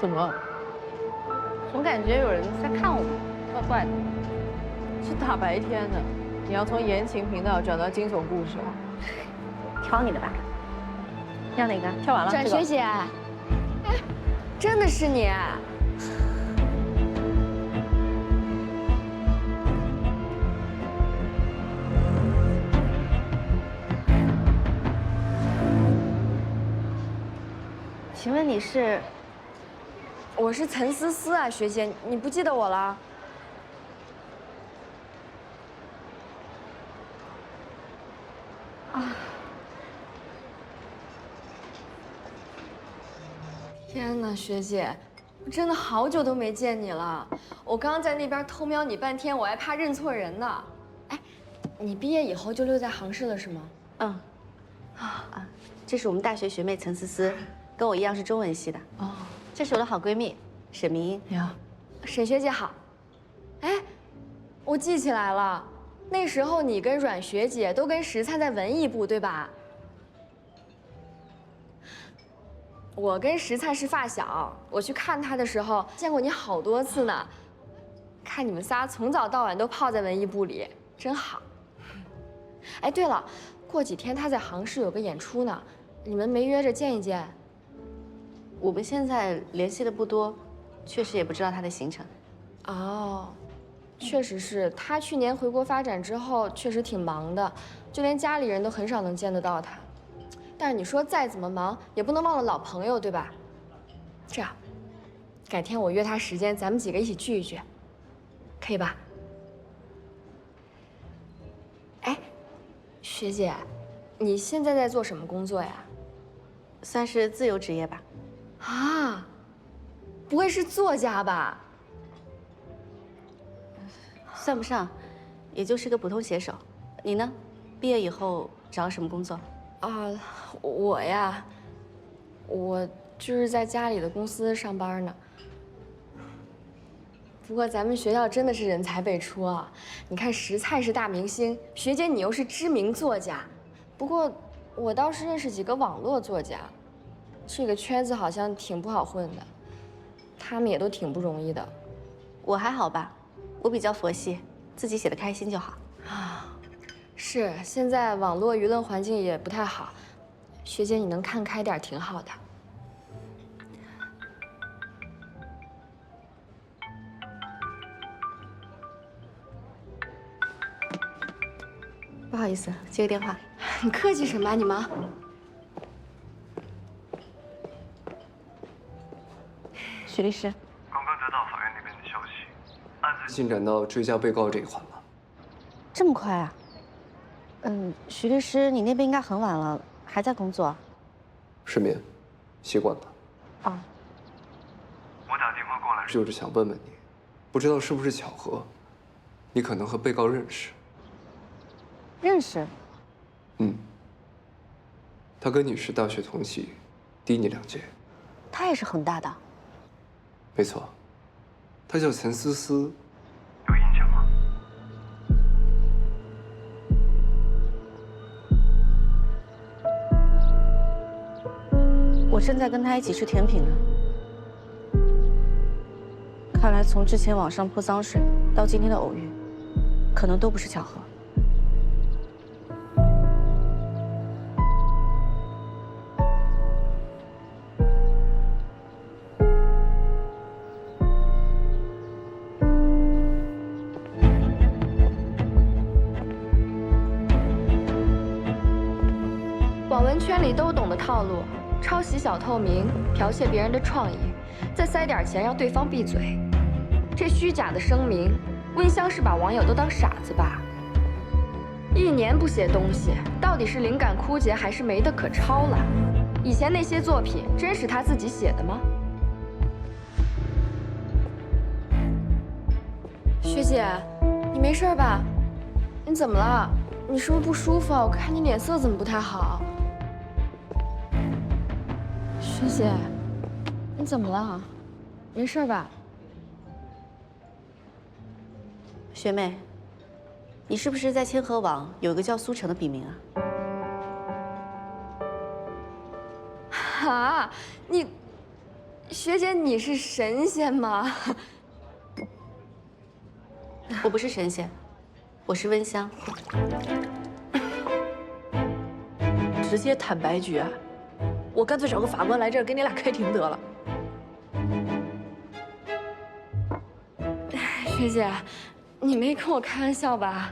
怎么了？总感觉有人在看我们，怪怪的。是大白天的，你要从言情频道转到惊悚故事啊？挑你的吧。要哪个？跳完了。转学姐，哎，真的是你？请问你是？我是岑思思啊，学姐，你不记得我了？啊！天哪，学姐，我真的好久都没见你了。我刚刚在那边偷瞄你半天，我还怕认错人呢。哎，你毕业以后就留在杭市了是吗？嗯。这是我们大学学妹岑思思，跟我一样是中文系的。哦，这是我的好闺蜜沈明英。你好，沈学姐好。哎，我记起来了，那时候你跟阮学姐都跟石灿在文艺部，对吧？我跟石灿是发小，我去看他的时候见过你好多次呢。看你们仨从早到晚都泡在文艺部里，真好。哎，对了，过几天他在杭市有个演出呢，你们没约着见一见？我们现在联系的不多，确实也不知道他的行程。哦，确实是他去年回国发展之后，确实挺忙的，就连家里人都很少能见得到他。但是你说再怎么忙，也不能忘了老朋友，对吧？这样，改天我约他时间，咱们几个一起聚一聚，可以吧？哎，学姐，你现在在做什么工作呀？算是自由职业吧。啊，不会是作家吧？算不上，也就是个普通写手。你呢？毕业以后找了什么工作？啊，我呀，我就是在家里的公司上班呢。不过咱们学校真的是人才辈出啊！你看石灿是大明星，学姐你又是知名作家。不过我倒是认识几个网络作家，这个圈子好像挺不好混的，他们也都挺不容易的。我还好吧，我比较佛系，自己写的开心就好。啊，是，现在网络舆论环境也不太好，学姐你能看开点挺好的。不好意思，接个电话。你客气什么啊？你忙。许律师，刚刚得到法院那边的消息，案子进展到追加被告这一环了。这么快啊？许律师，你那边应该很晚了，还在工作？失眠，习惯了。哦。我打电话过来就是想问问你，不知道是不是巧合，你可能和被告认识。认识。他跟你是大学同系，低你2届。他也是恒大的。没错，他叫岑思思，有印象吗？我正在跟他一起吃甜品呢。看来从之前网上泼脏水到今天的偶遇，可能都不是巧合。网文圈里都懂的套路：抄袭小透明，剽窃别人的创意，再塞点钱让对方闭嘴。这虚假的声明，温香是把网友都当傻子吧？1年不写东西，到底是灵感枯竭还是没得可抄了？以前那些作品真是他自己写的吗？学姐，你没事吧？你怎么了？你是不是不舒服啊？我看你脸色怎么不太好？学姐，你怎么了？没事吧？学妹，你是不是在千和网有个叫苏成的笔名啊？啊，你学姐，你是神仙吗？我不是神仙，我是温香。直接坦白局啊！我干脆找个法官来这儿给你俩开庭得了。学姐，你没跟我开玩笑吧？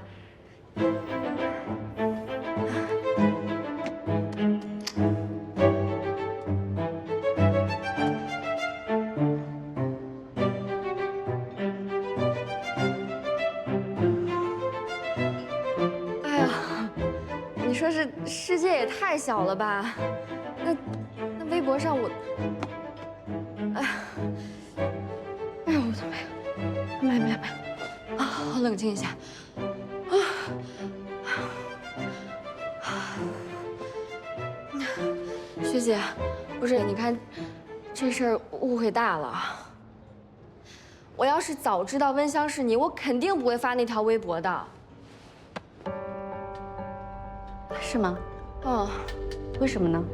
哎呀，你说这世界也太小了吧？那微博上我，哎呀，哎呦我的妈呀！没，啊，我冷静一下。学姐，不是，你看，这事儿误会大了。我要是早知道温香是你，我肯定不会发那条微博的。是吗？嗯，为什么呢？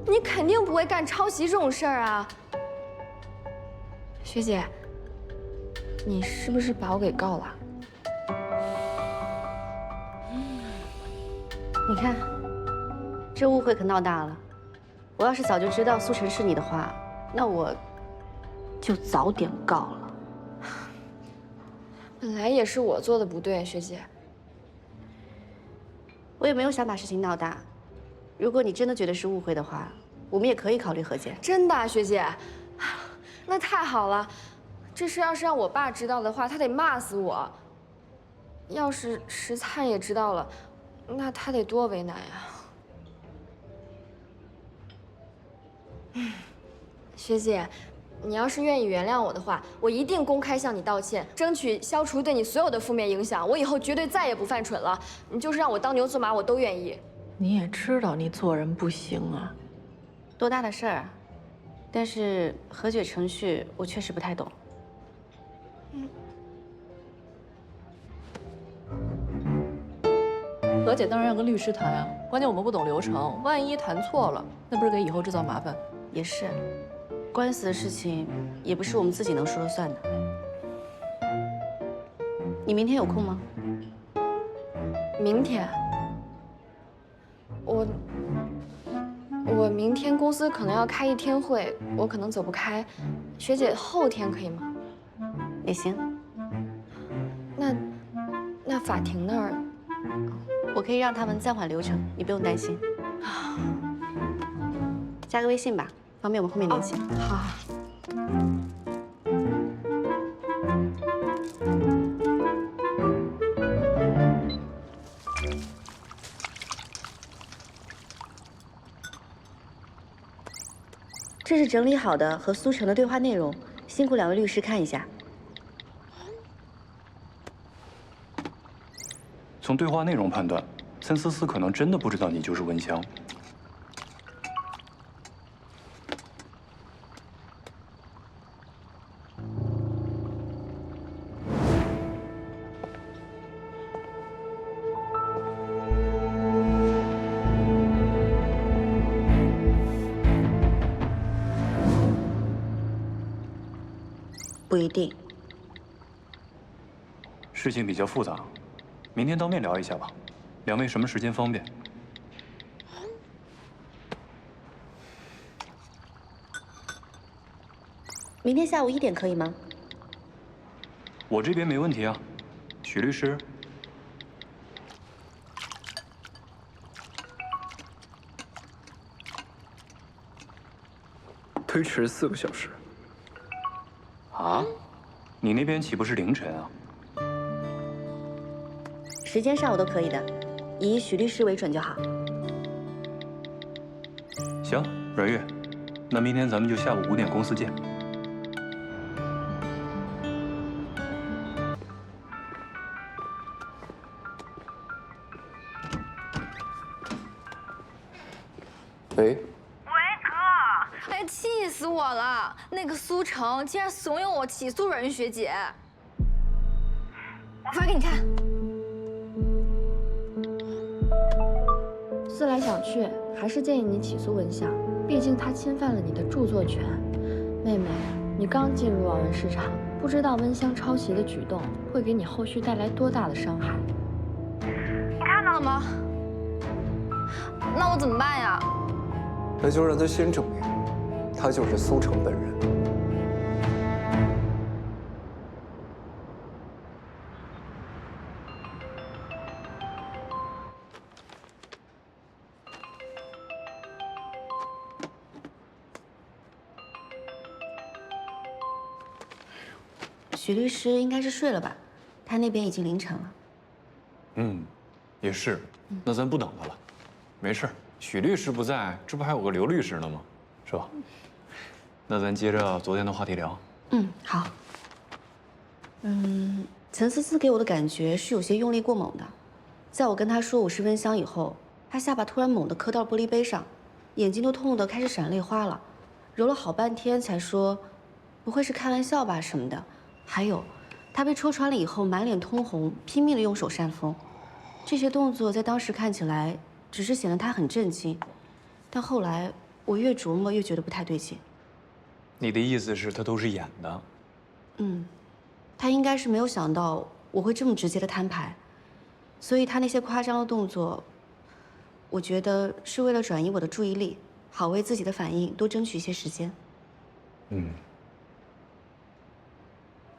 你肯定不会干抄袭这种事儿啊。学姐，你是不是把我给告了？你看，这误会可闹大了。我要是早就知道苏晨是你的话，那我就早点告了。本来也是我做的不对，学姐。我也没有想把事情闹大。如果你真的觉得是误会的话，我们也可以考虑和解。真的啊，学姐，那太好了。这事要是让我爸知道的话，他得骂死我。要是石灿也知道了，那他得多为难呀。学姐，你要是愿意原谅我的话，我一定公开向你道歉，争取消除对你所有的负面影响。我以后绝对再也不犯蠢了。你就是让我当牛做马，我都愿意。你也知道你做人不行啊。多大的事儿啊！但是和解程序我确实不太懂。和解当然要跟律师谈啊，关键我们不懂流程，万一谈错了，那不是给以后制造麻烦？也是，官司的事情也不是我们自己能说了算的。你明天有空吗？明天，我明天公司可能要开一天会，我可能走不开。学姐后天可以吗？也行，那法庭那儿，我可以让他们暂缓流程，你不用担心。加个微信吧，方便我们后面联系。好。这是整理好的和苏晨的对话内容，辛苦两位律师看一下。从对话内容判断，岑思思可能真的不知道你就是温香。不一定。事情比较复杂，明天当面聊一下吧。两位什么时间方便？明天下午1点可以吗？我这边没问题啊，许律师。推迟4个小时。啊？你那边岂不是凌晨啊？时间上午都可以的，以许律师为准就好。行，阮月，那明天咱们就下午5点公司见。喂。哎，气死我了！那个苏成竟然怂恿我起诉阮玉学姐，我发给你看。思来想去，还是建议你起诉文香，毕竟她侵犯了你的著作权。妹妹，你刚进入网文市场，不知道温香抄袭的举动会给你后续带来多大的伤害。你看到了吗？那我怎么办呀？那就让他先证明，他就是苏城本人。许律师应该是睡了吧？他那边已经凌晨了。也是。那咱不等他了，没事。许律师不在，这不还有个刘律师呢吗？是吧？那咱接着昨天的话题聊。好。陈思思给我的感觉是有些用力过猛的。在我跟他说我是温香以后，他下巴突然猛地磕到玻璃杯上，眼睛都痛得开始闪泪花了，揉了好半天才说，不会是开玩笑吧什么的。还有，他被戳穿了以后，满脸通红，拼命的用手扇风。这些动作在当时看起来只是显得他很震惊，但后来我越琢磨越觉得不太对劲。你的意思是，他都是演的？他应该是没有想到我会这么直接的摊牌，所以他那些夸张的动作，我觉得是为了转移我的注意力，好为自己的反应多争取一些时间。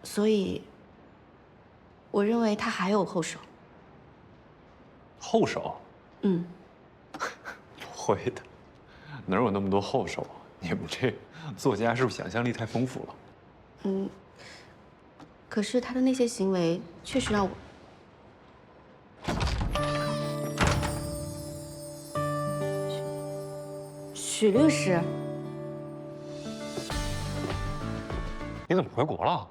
所以，我认为他还有后手。后手？不会的，哪有那么多后手啊？你们这作家是不是想象力太丰富了？可是他的那些行为确实让我……许律师，你怎么回国了？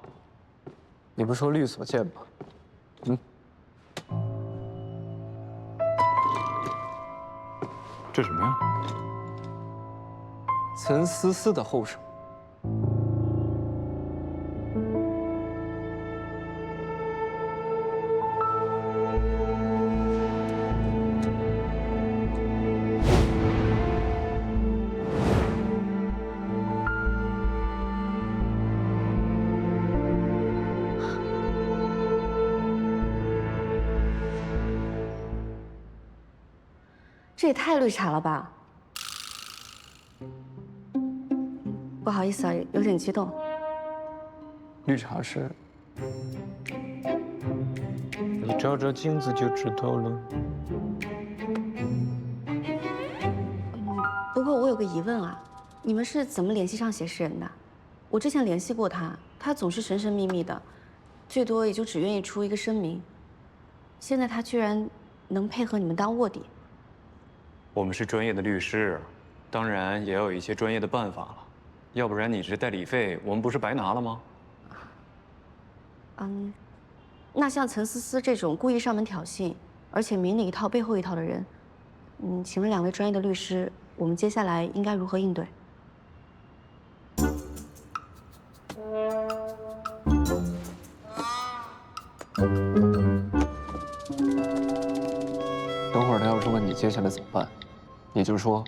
你不说律所见吗？这什么呀？陈思思的后手。这也太绿茶了吧！不好意思啊，有点激动。绿茶是？你照照镜子就知道了。不过我有个疑问啊，你们是怎么联系上写诗人的？我之前联系过他，他总是神神秘秘的，最多也就只愿意出一个声明。现在他居然能配合你们当卧底。我们是专业的律师，当然也要有一些专业的办法了，要不然你这代理费我们不是白拿了吗？那像陈思思这种故意上门挑衅，而且明里一套背后一套的人，请问两位专业的律师，我们接下来应该如何应对？等会儿他要是问你接下来怎么办，你就说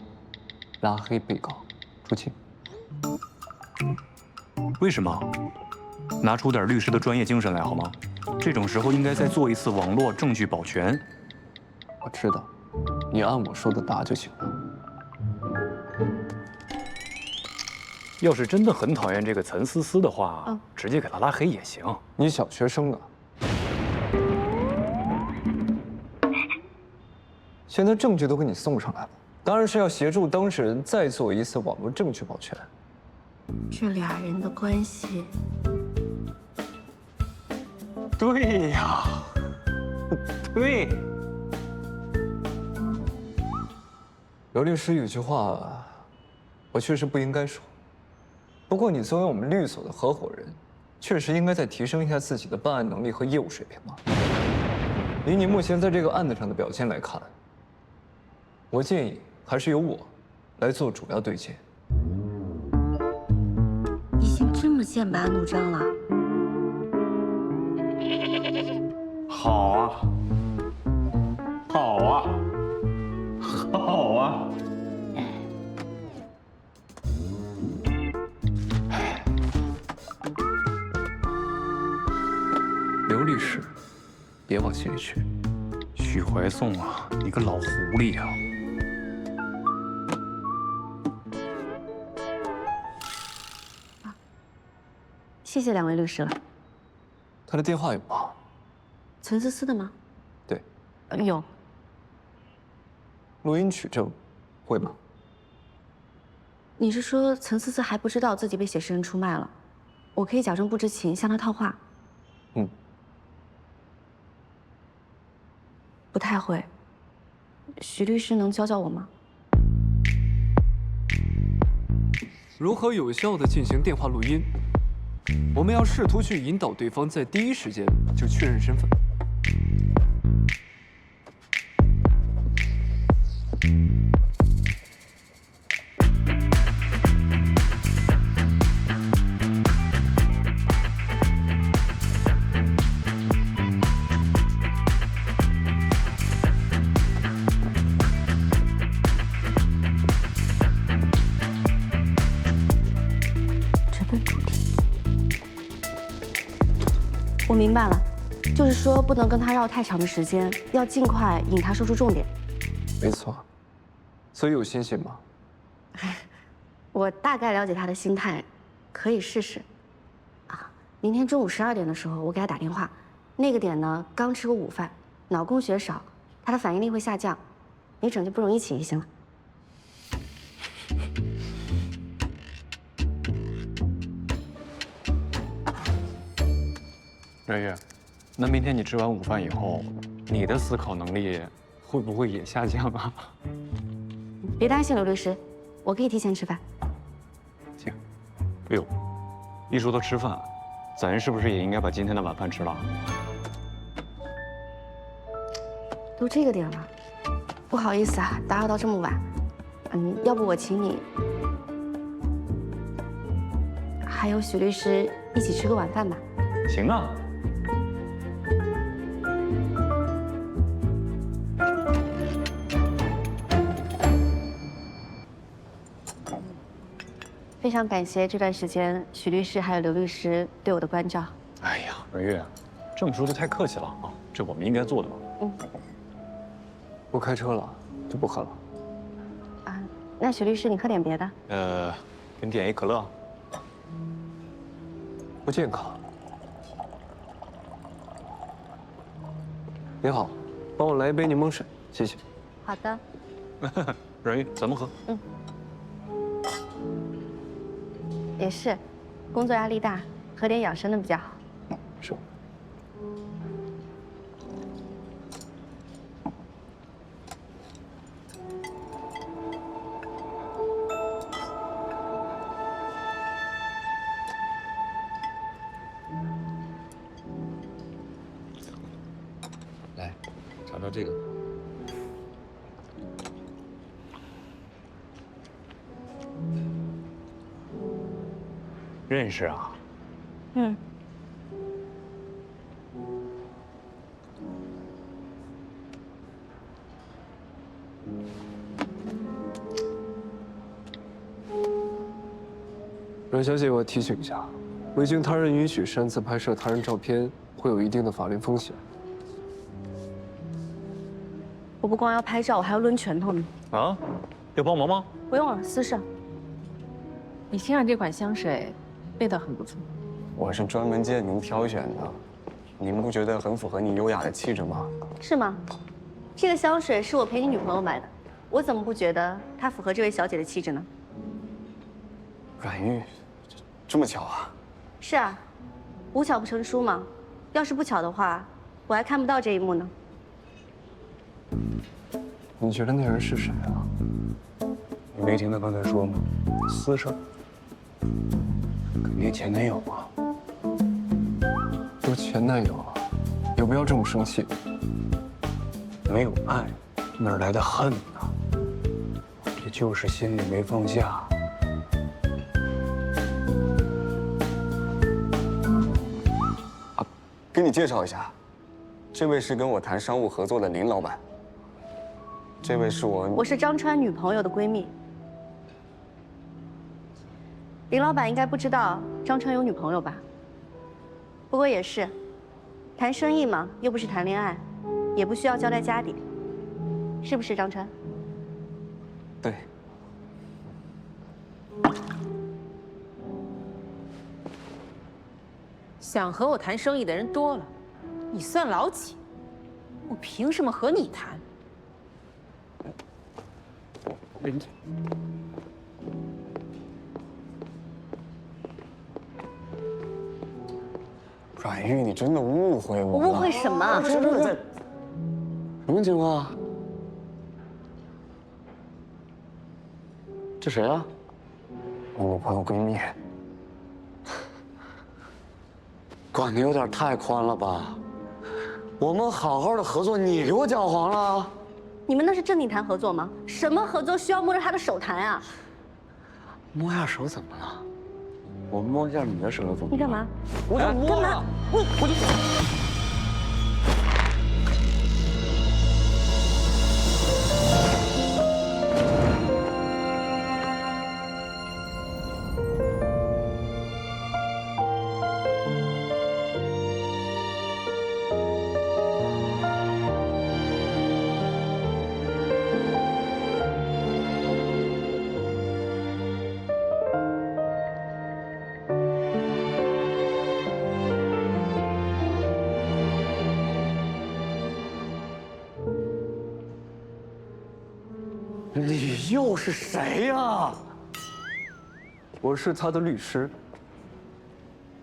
拉黑被告，出清。为什么？拿出点律师的专业精神来好吗？这种时候应该再做一次网络证据保全。我知道，你按我说的答就行了。要是真的很讨厌这个陈思思的话，直接给他拉黑也行。你小学生啊？现在证据都给你送上来了，当然是要协助当事人再做一次网络证据保全。这俩人的关系，对呀，对。刘律师有句话，我确实不应该说。不过你作为我们律所的合伙人，确实应该再提升一下自己的办案能力和业务水平了。以你目前在这个案子上的表现来看，我建议还是由我来做主要对接。已经这么剑拔弩张了。好啊，好啊，好啊！别往心里去。许怀颂啊，你个老狐狸啊！谢谢两位律师了。他的电话有吗？陈思思的吗？对，有。录音取证，会吗？你是说陈思思还不知道自己被写诗人出卖了？我可以假装不知情，向她套话。嗯。不太会。徐律师能教教我吗？如何有效地进行电话录音？我们要试图去引导对方在第一时间就确认身份。我明白了，就是说不能跟他绕太长的时间，要尽快引他说出重点。没错，所以有信心吗？我大概了解他的心态，可以试试。啊，明天中午12点的时候，我给他打电话，那个点呢刚吃过午饭，脑供血少，他的反应力会下降，没准就不容易起疑心了。瑞月，那明天你吃完午饭以后，你的思考能力会不会也下降啊？别担心，刘律师，我可以提前吃饭。行。哎呦，一说到吃饭，咱是不是也应该把今天的晚饭吃了？都这个点了，不好意思啊，打扰到这么晚。要不我请你，还有许律师一起吃个晚饭吧。行啊。非常感谢这段时间许律师还有刘律师对我的关照。哎呀，瑞月，这么说就太客气了啊，这我们应该做的嘛。不开车了，就不喝了。啊，那许律师你喝点别的。给你点一可乐。不健康。你好，帮我来一杯柠檬水，谢谢。好的。阮玉，怎么喝？也是，工作压力大，喝点养生的比较好。是。来，尝尝这个。认识啊？阮小姐，我提醒一下，未经他人允许擅自拍摄他人照片，会有一定的法律风险。我不光要拍照，我还要抡拳头呢。啊？要帮忙吗？不用了，私事。你欣赏这款香水，味道很不错。我是专门见您挑选的，您不觉得很符合你优雅的气质吗？是吗？这个香水是我陪你女朋友买的，我怎么不觉得它符合这位小姐的气质呢？阮玉，这么巧啊？是啊，无巧不成书嘛。要是不巧的话，我还看不到这一幕呢。你觉得那人是谁啊？你没听他刚才说吗？私事，肯定前男友啊。都前男友了，有必要这么生气？没有爱，哪来的恨呢？这就是心里没放下。啊，给你介绍一下，这位是跟我谈商务合作的林老板。这位是我是张川女朋友的闺蜜。林老板应该不知道张川有女朋友吧？不过也是，谈生意嘛，又不是谈恋爱，也不需要交代家底，是不是张川？对。想和我谈生意的人多了，你算老几？我凭什么和你谈？人家。阮玉，你真的误会我了。我误会什么？真的在，什么情况？这谁啊？我女朋友闺蜜。管的有点太宽了吧？我们好好的合作，你给我搅黄了。你们那是正经谈合作吗？什么合作需要摸着他的手谈啊？摸下手怎么了？我摸一下你的手怎么了？你干嘛？我想摸呀！我就。你又是谁呀？我是他的律师。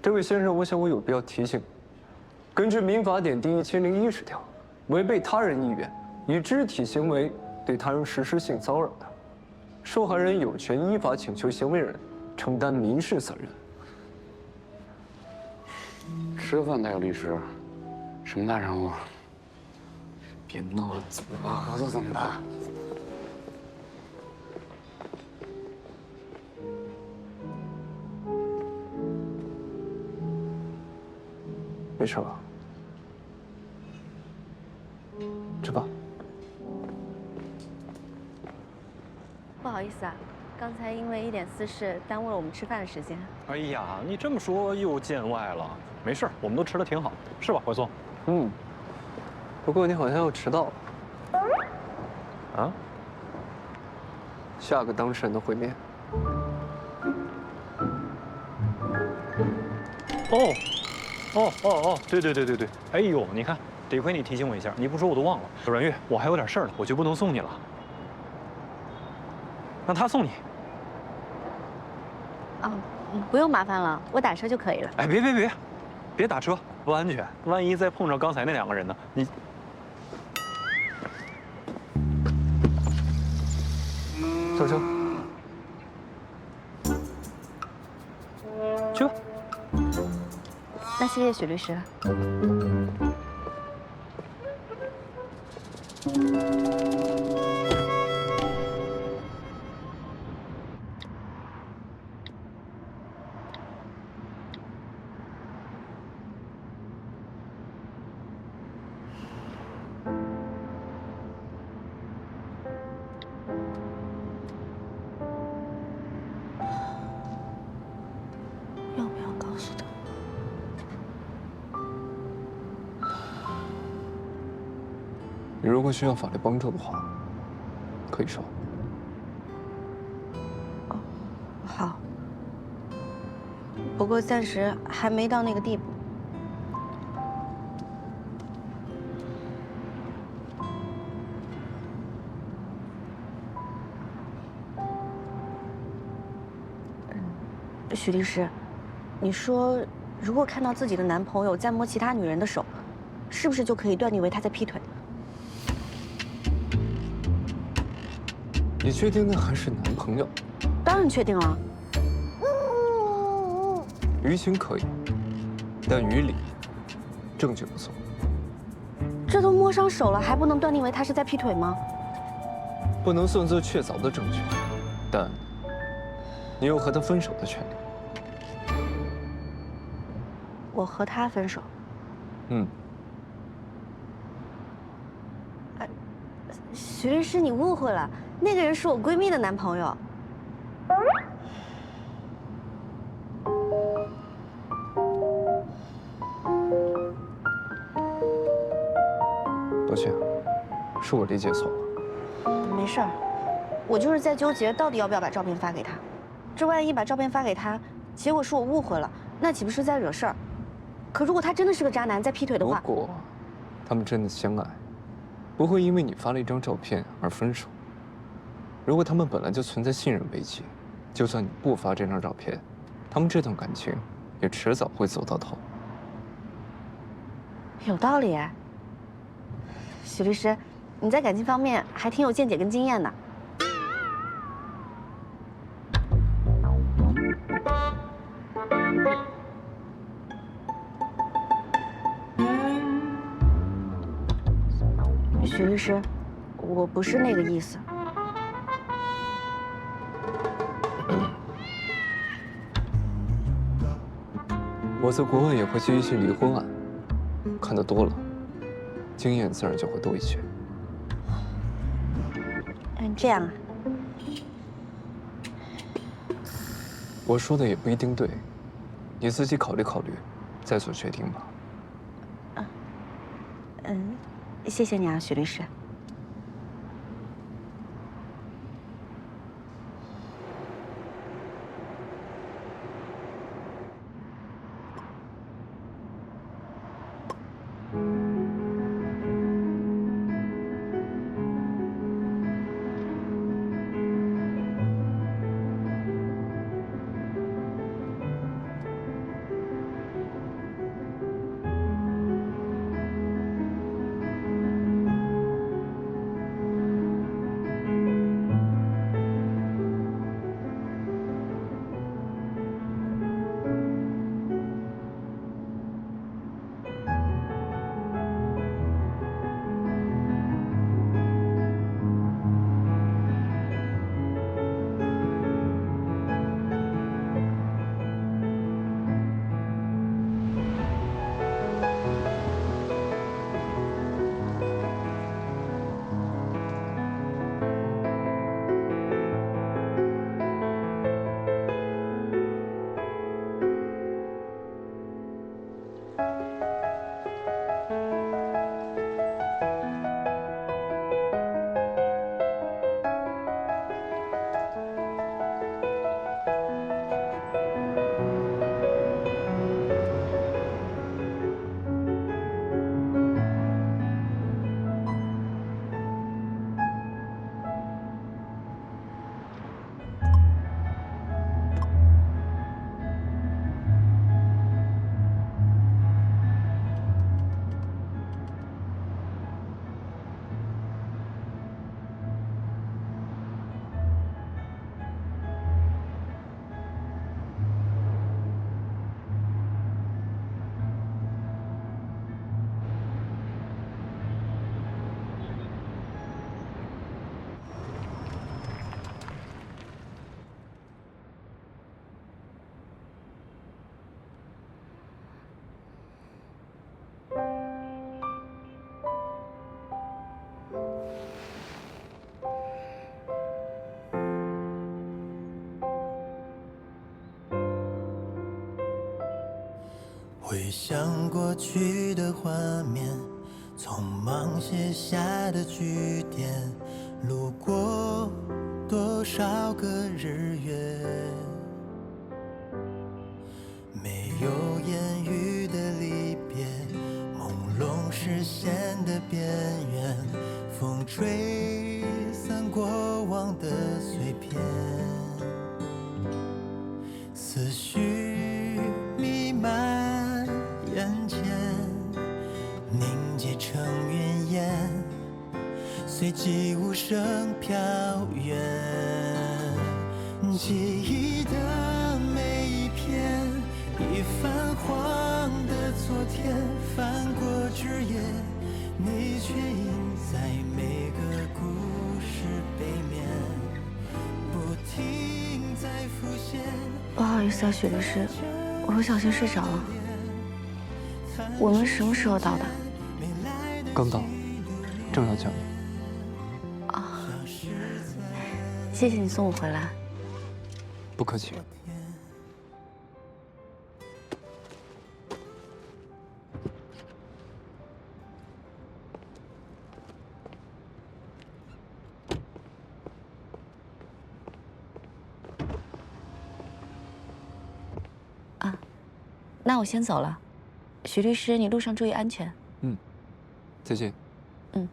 这位先生，我想我有必要提醒，根据《民法典》第1010条，违背他人意愿，以肢体行为对他人实施性骚扰的，受害人有权依法请求行为人承担民事责任。吃饭带个律师，什么大人物？别闹了，怎么办？合作怎么办？没事吧？吃吧。不好意思啊，刚才因为一点私事耽误了我们吃饭的时间。哎呀，你这么说又见外了。没事，我们都吃得挺好，是吧，怀松？嗯。不过你好像要迟到了。啊？下个当事人的会面。对，哎呦，你看，得亏你提醒我一下，你不说我都忘了。阮玉，我还有点事儿呢，我就不能送你了。让他送你。哦，不用麻烦了，我打车就可以了。哎，别打车，不安全，万一再碰上刚才那2个人呢？你。上车。去吧。那谢谢许律师。要不要告诉他？你如果需要法律帮助的话，可以说。哦，好。不过暂时还没到那个地步。许律师，你说，如果看到自己的男朋友在摸其他女人的手，是不是就可以断定为他在劈腿？你确定那还是男朋友？当然确定了。于情可以，但于理，证据不足。这都摸上手了，还不能断定为他是在劈腿吗？不能算作确凿的证据，但你有和他分手的权利。我和他分手。嗯。许律师，你误会了，那个人是我闺蜜的男朋友。是我理解错了。没事儿，我就是在纠结到底要不要把照片发给他。这万一把照片发给他，结果是我误会了，那岂不是在惹事儿？可如果他真的是个渣男，在劈腿的话，如果他们真的相爱，不会因为你发了一张照片而分手。如果他们本来就存在信任危机，就算你不发这张照片，他们这段感情也迟早会走到头。有道理哎。许律师，你在感情方面还挺有见解跟经验的。许律师，我不是那个意思。我在国外也会接一些离婚案，看得多了，经验自然就会多一些。这样啊。我说的也不一定对，你自己考虑考虑，再做决定吧。谢谢你啊，许律师。回想过去的画面，匆忙写下的句点，路过多少个日月，没有言语的离别，朦胧视线的边缘，风吹散过往的碎片，思绪弥漫眼前，凝结成云烟，随即无声飘远。记忆的每一篇，已泛黄的昨天，翻过枝叶，你却印在每个故事背面，不停在浮现。不好意思啊，许律师，我不小心睡着了。我们什么时候到的？刚到，正要叫你。啊，谢谢你送我回来。不客气。那我先走了，许律师，你路上注意安全。嗯，再见。嗯。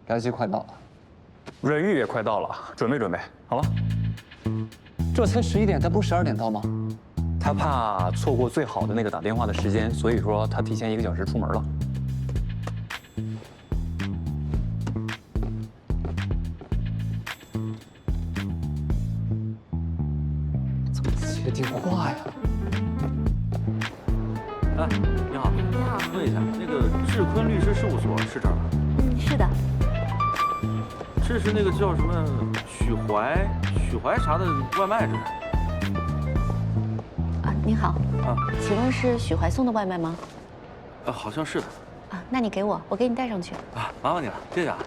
炸鸡快到了，瑞玉也快到了，准备准备好了。这才11点，他不是12点到吗？他怕错过最好的那个打电话的时间，所以说他提前1个小时出门了。怎么接电话呀？哎，你好，你好，问一下，那个志坤律师事务所是这儿吗？嗯，是的。这是那个叫什么许怀啥的外卖这是？啊，您好。啊，请问是许怀送的外卖吗？好像是的。啊，那你给我，我给你带上去。啊，麻烦你了，谢谢啊。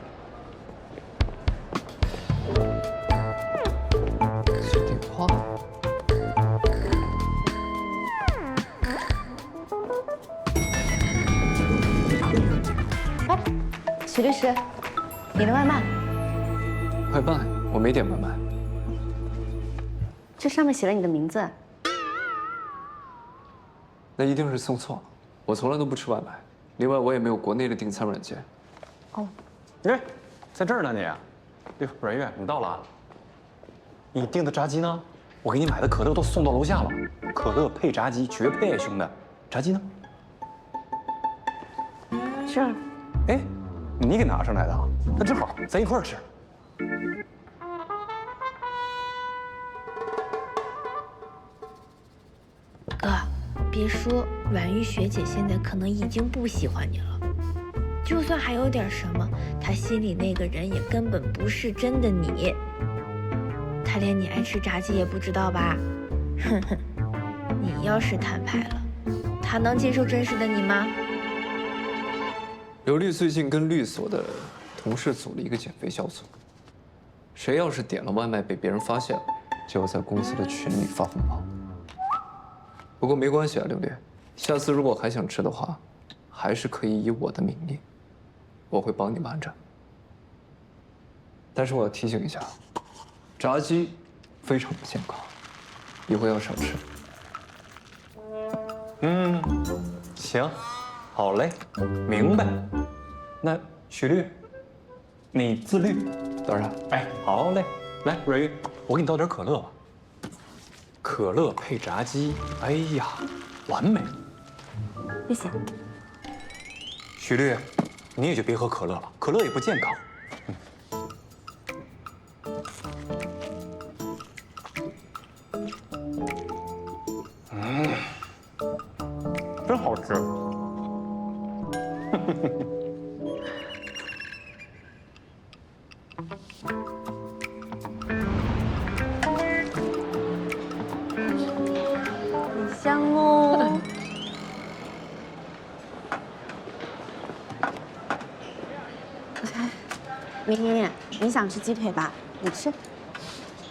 接电话。哎，许律师，你的外卖。快办，我没点外卖。这上面写了你的名字。那一定是送错了，我从来都不吃外卖。另外，我也没有国内的订餐软件。哦，哎，在这儿呢你。哟，阮月，你到了。你订的炸鸡呢？我给你买的可乐都送到楼下了，可乐配炸鸡绝配，兄弟。炸鸡呢？这儿。哎，你给拿上来的啊？那正好，咱一块儿吃。哥，别说，婉玉学姐现在可能已经不喜欢你了。就算还有点什么，她心里那个人也根本不是真的你。她连你爱吃炸鸡也不知道吧？哼哼，你要是摊牌了，她能接受真实的你吗？刘律最近跟律所的同事组了一个减肥小组，谁要是点了外卖被别人发现了，就要在公司的群里发红包。不过没关系啊，刘律，下次如果还想吃的话，还是可以以我的名义，我会帮你瞒着。但是我要提醒一下，炸鸡非常不健康，以后要少吃。嗯，行，好嘞，明白。那许律，你自律。当然。哎，好嘞，来，蕊玉，我给你倒点可乐吧。可乐配炸鸡，哎呀，完美。谢谢。许律，你也就别喝可乐了，可乐也不健康。真好吃。香哦。明明，你想吃鸡腿吧？你吃。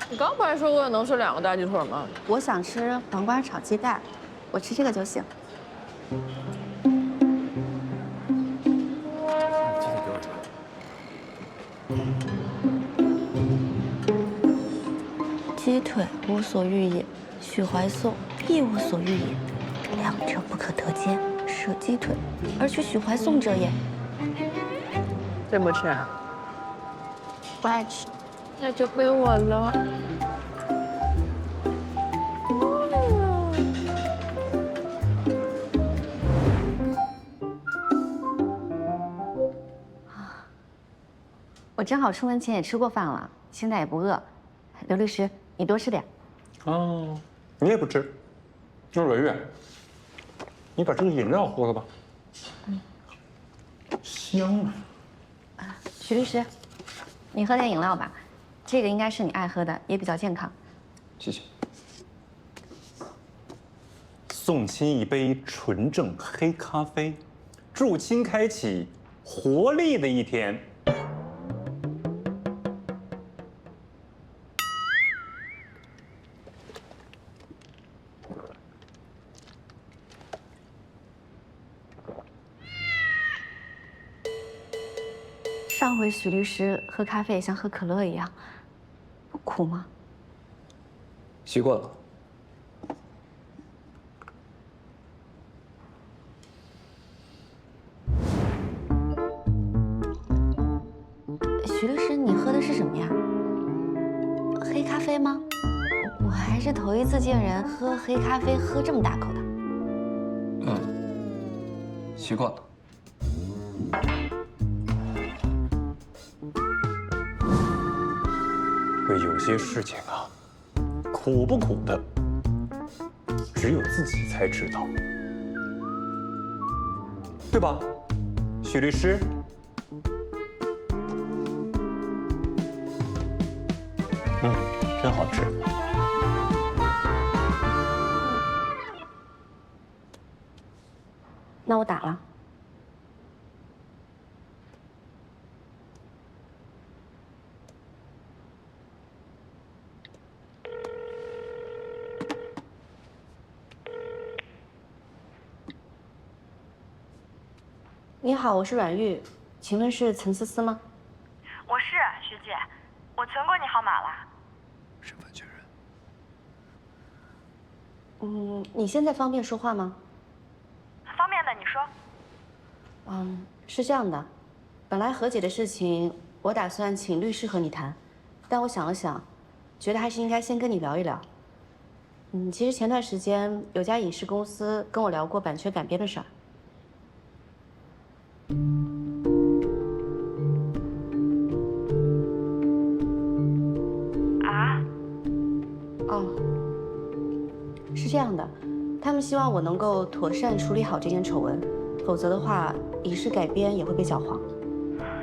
你刚不还说过能吃2个大鸡腿吗？我想吃黄瓜炒鸡蛋，我吃这个就行。鸡腿无所欲也，许怀颂亦无所欲也，两者不可得兼，舍鸡腿而取许怀颂者也。真不吃啊？不爱吃，那就归我了。我正好出门前也吃过饭了，现在也不饿。刘律师，你多吃点。哦，你也不吃？那蕊玉，你把这个饮料喝了吧。嗯，香啊。许律师，你喝点饮料吧。这个应该是你爱喝的，也比较健康。谢谢。送亲一杯纯正黑咖啡，祝亲开启活力的一天。上回许律师喝咖啡也像喝可乐一样，不苦吗？习惯了。许律师，你喝的是什么呀？黑咖啡吗？我还是头一次见人喝黑咖啡喝这么大口的。习惯了。可有些事情啊，苦不苦的，只有自己才知道，对吧，许律师？真好吃。那我打了。你好，我是阮玉，请问是岑思思吗？我是学姐，我存过你号码了。身份确认。你现在方便说话吗？方便的，你说。是这样的，本来和解的事情，我打算请律师和你谈，但我想了想，觉得还是应该先跟你聊一聊。其实前段时间有家影视公司跟我聊过版权改编的事儿。是这样的，他们希望我能够妥善处理好这件丑闻，否则的话，影视改编也会被搅黄。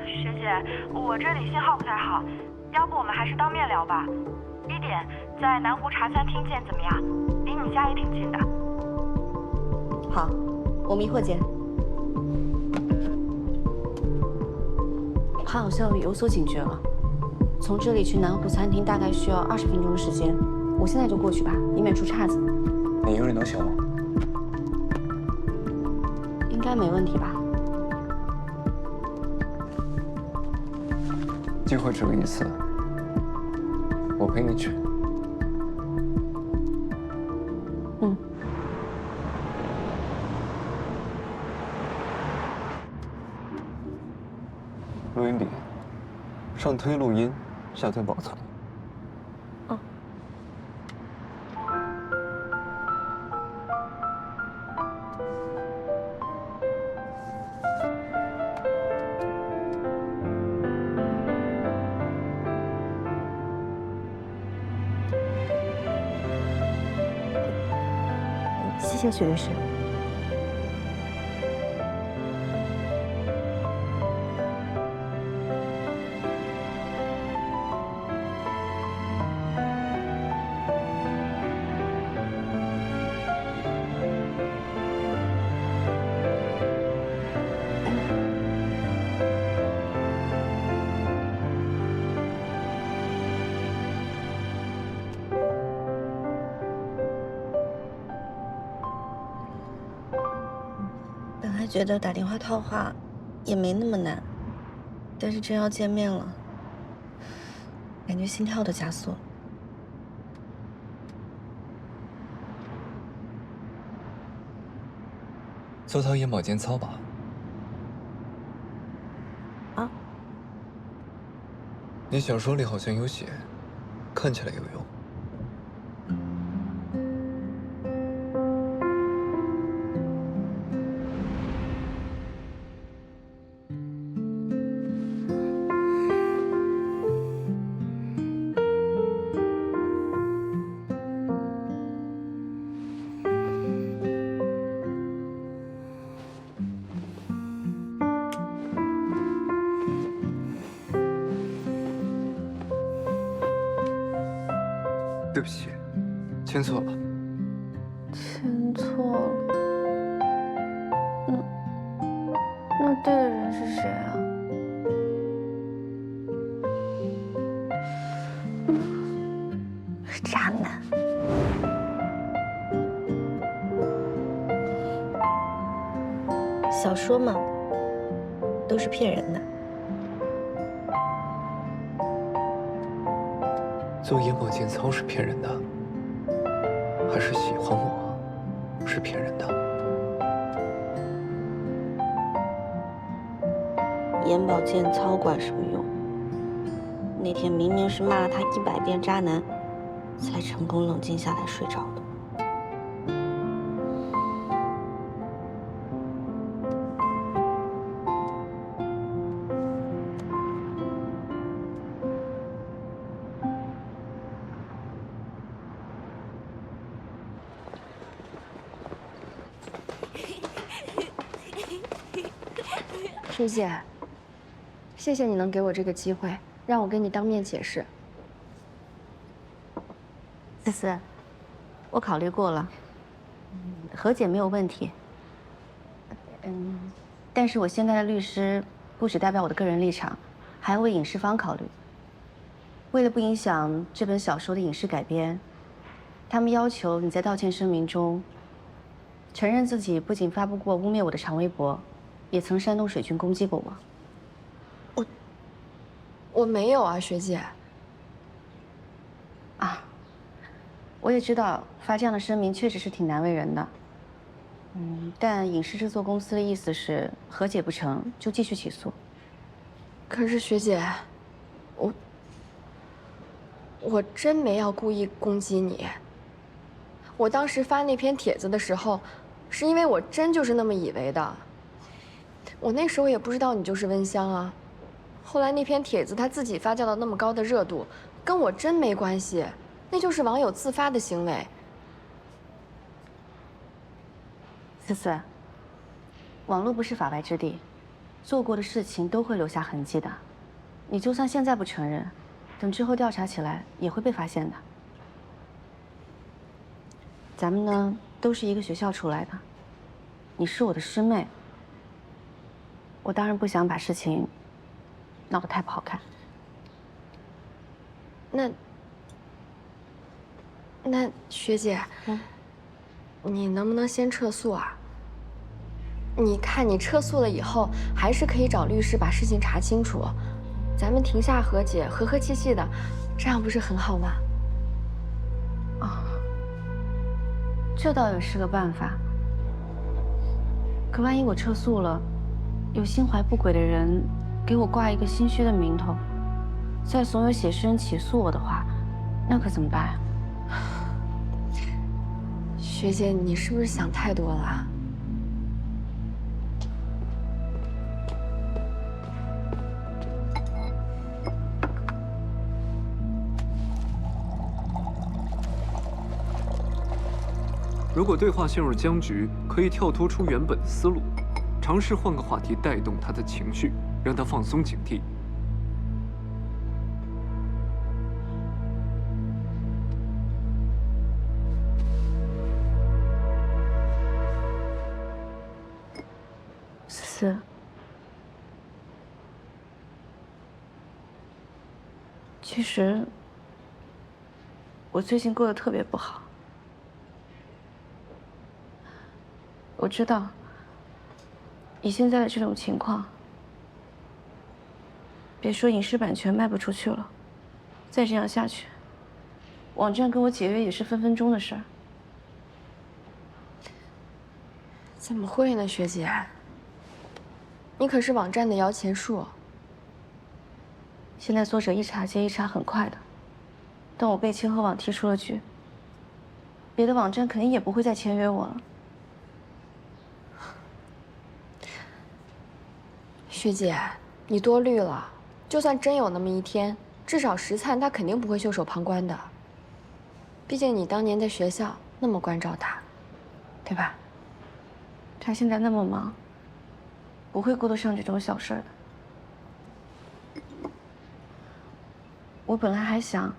学姐，我这里信号不太好，要不我们还是当面聊吧。1点在南湖茶餐厅见，怎么样？离你家也挺近的。好，我们一会儿见。他好像有所警觉了，从这里去南湖餐厅大概需要20分钟的时间，我现在就过去吧，以免出岔子。你一个人能行吗？应该没问题吧？机会只有一次，我陪你去。录音笔，上推录音，下推保存。谢谢许律师。本来觉得打电话套话也没那么难，但是真要见面了，感觉心跳都加速了。做套眼保健操吧。啊？你小说里好像有写，看起来有用。不起，签错了。签错了。那对的人是谁啊？是渣男。小说嘛，都是骗人的。做眼保健操是骗人的，还是喜欢我是骗人的？眼保健操管什么用？那天明明是骂了他100遍渣男，才成功冷静下来睡着的。学姐，谢谢你能给我这个机会，让我跟你当面解释。思思，我考虑过了，和解没有问题。但是我现在的律师不只代表我的个人立场，还要为影视方考虑。为了不影响这本小说的影视改编，他们要求你在道歉声明中承认自己不仅发布过污蔑我的长微博，也曾煽动水军攻击过我。我没有啊，学姐。啊，我也知道发这样的声明确实是挺难为人的。但影视制作公司的意思是和解不成就继续起诉。可是学姐，我真没要故意攻击你。我当时发那篇帖子的时候，是因为我真就是那么以为的。我那时候也不知道你就是温香啊。后来那篇帖子它自己发酵到那么高的热度，跟我真没关系，那就是网友自发的行为。思思，网络不是法外之地，做过的事情都会留下痕迹的。你就算现在不承认，等之后调查起来也会被发现的。咱们呢，都是一个学校出来的，你是我的师妹，我当然不想把事情闹得太不好看。那学姐，你能不能先撤诉啊？你看你撤诉了以后，还是可以找律师把事情查清楚，咱们庭下和解，和和气气的，这样不是很好吗？这倒也是个办法。可万一我撤诉了，有心怀不轨的人给我挂一个心虚的名头，再怂恿写诗人起诉我的话，那可怎么办啊？学姐，你是不是想太多了？如果对话陷入僵局，可以跳脱出原本的思路，尝试换个话题带动他的情绪，让他放松警惕。思思，其实我最近过得特别不好。我知道，以现在的这种情况，别说影视版权卖不出去了，再这样下去，网站跟我解约也是分分钟的事儿。怎么会呢，学姐？你可是网站的摇钱树。现在作者一茬接一茬，很快的。等我被清河网踢出了局，别的网站肯定也不会再签约我了。学姐，你多虑了。就算真有那么一天，至少石灿他肯定不会袖手旁观的。毕竟你当年在学校那么关照他，对吧？他现在那么忙，不会顾得上这种小事儿的。我本来还想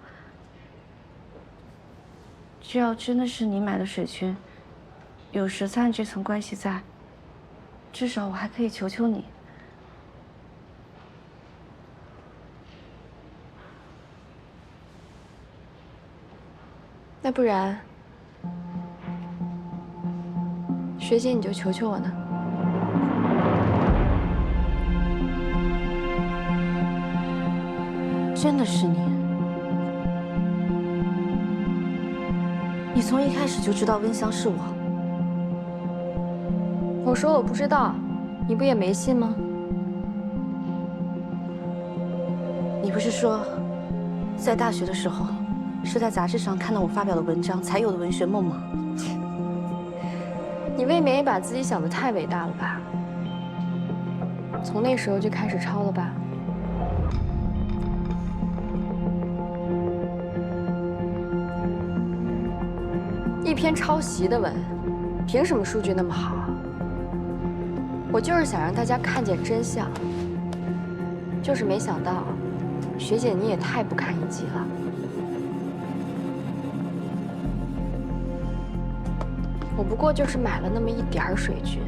只要真的是你买的水军，有13这层关系在，至少我还可以求求你。那不然，学姐你就求求我呢？真的是你？你从一开始就知道温香是我？我说我不知道，你不也没信吗？你不是说，在大学的时候，是在杂志上看到我发表的文章才有的文学梦吗？你未免也把自己想得太伟大了吧？从那时候就开始抄了吧？一篇抄袭的文，凭什么数据那么好？我就是想让大家看见真相，就是没想到，学姐你也太不堪一击了。我不过就是买了那么一点儿水军，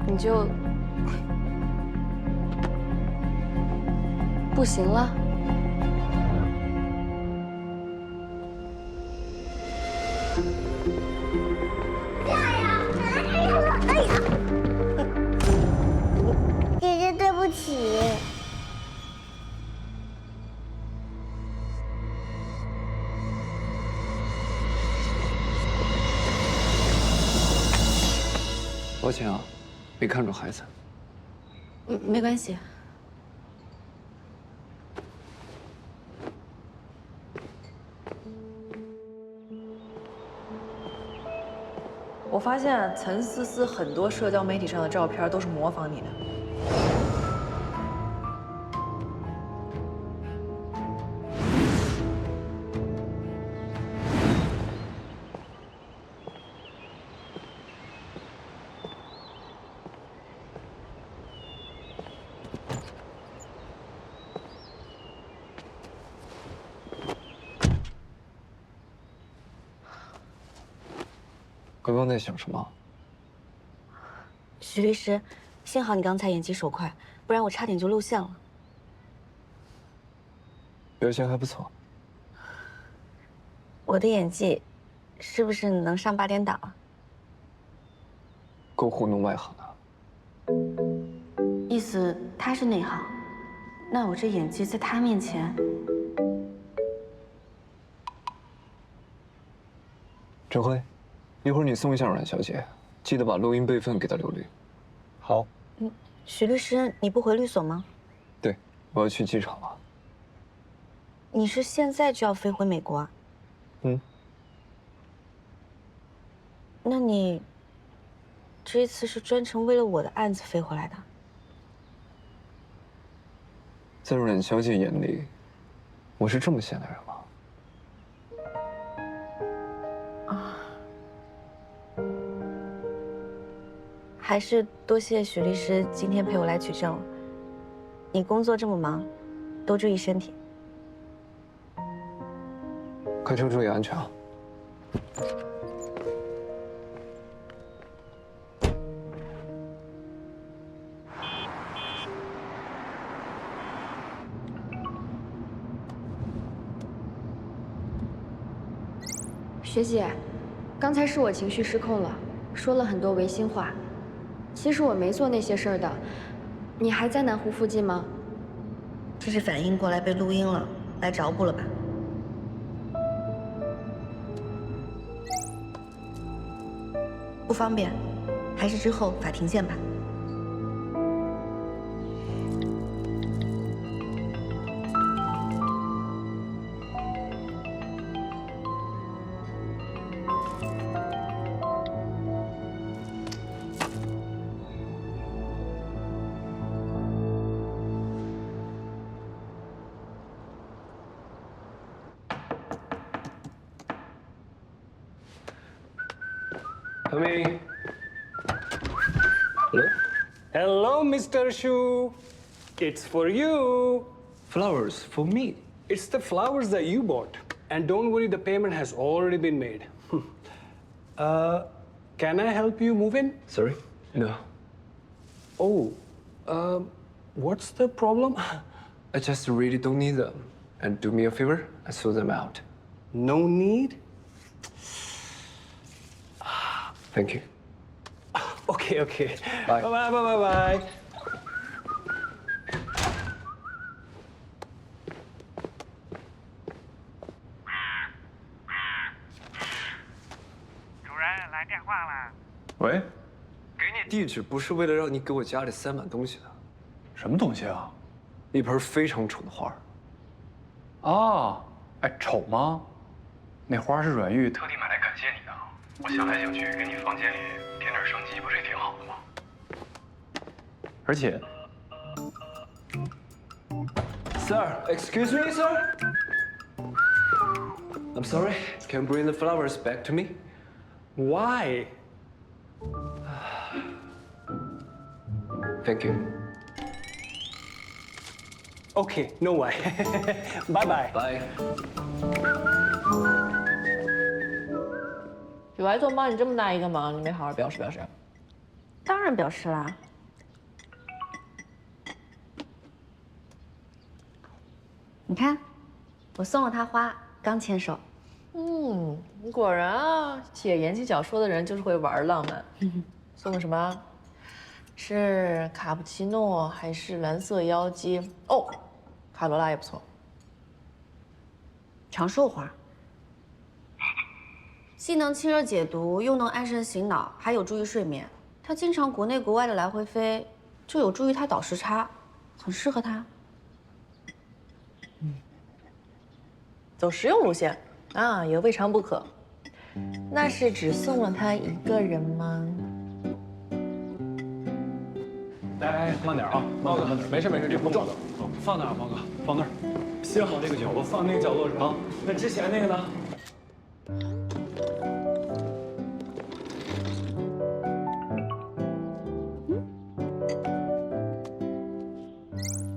你就不行了？姐姐，对不起。抱歉啊，没看住孩子。没关系。我发现陈思思很多社交媒体上的照片都是模仿你的。刚刚在想什么？许律师，幸好你刚才眼疾手快，不然我差点就露馅了。表现还不错。我的演技，是不是能上8点档啊？够糊弄外行的。意思他是内行，那我这演技在他面前，陈辉，一会儿你送一下阮小姐，记得把录音备份给她留律。好。许律师，你不回律所吗？对，我要去机场了。你是现在就要飞回美国啊？那你这一次是专程为了我的案子飞回来的？在阮小姐眼里，我是这么闲的人吗？还是多谢许律师今天陪我来取证了。你工作这么忙，多注意身体。开车注意安全啊！学姐，刚才是我情绪失控了，说了很多违心话。其实我没做那些事儿的。你还在南湖附近吗？这是反应过来被录音了，来找补了吧？不方便，还是之后法庭见吧。Come in. Hello? Hello, Mr. Shu. It's for you. Flowers for me. It's the flowers that you bought. And don't worry, the payment has already been made. Can I help you move in? Sorry? No. Oh, what's the problem? I just really don't need them. And do me a favor, and sort them out. No need? Thank you. Okay, okay. Bye. Bye, bye, bye, bye, bye. 主任来电话了。喂，给你地址不是为了让你给我家里塞满东西的。什么东西啊？一盆非常丑的花。啊，哎，丑吗？那花是阮玉特地买来感谢你的。我想来想去，给你房间里添点生机，不是也挺好的吗？而且 Sir, excuse me, sir. I'm sorry. Can you bring the flowers back to me? Why? Thank you. Okay, no why. Bye bye. Bye. 许怀总帮你这么大一个忙，你没好好表示表示？当然表示啦。你看，我送了他花，刚牵手。果然啊，写言情小说的人就是会玩浪漫。送的什么？是卡布奇诺还是蓝色妖姬？哦，卡罗拉也不错。长寿花，既能清热解毒，又能安神醒脑，还有助于睡眠。他经常国内国外的来回飞，就有助于他倒时差，很适合他。走实用路线啊，也未尝不可。那是只送了他一个人吗？哎，慢点啊，猫哥，慢点，没事没事，这不重的。放哪儿，猫哥？放那儿。行，往这个角落，放那个角落是吧？那之前那个呢？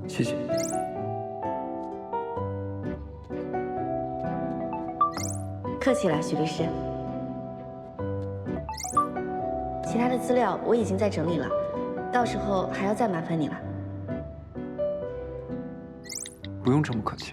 谢谢。客气了，许律师。其他的资料我已经在整理了，到时候还要再麻烦你了。不用这么客气。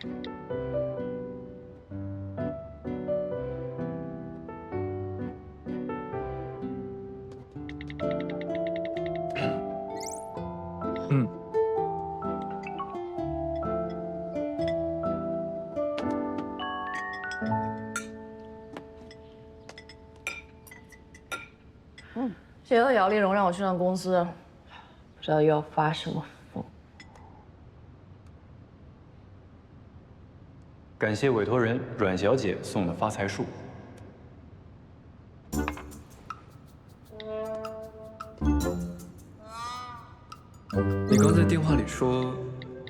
谢谢姚丽蓉让我去趟公司，不知道又要发什么疯。感谢委托人阮小姐送的发财树。你刚在电话里说，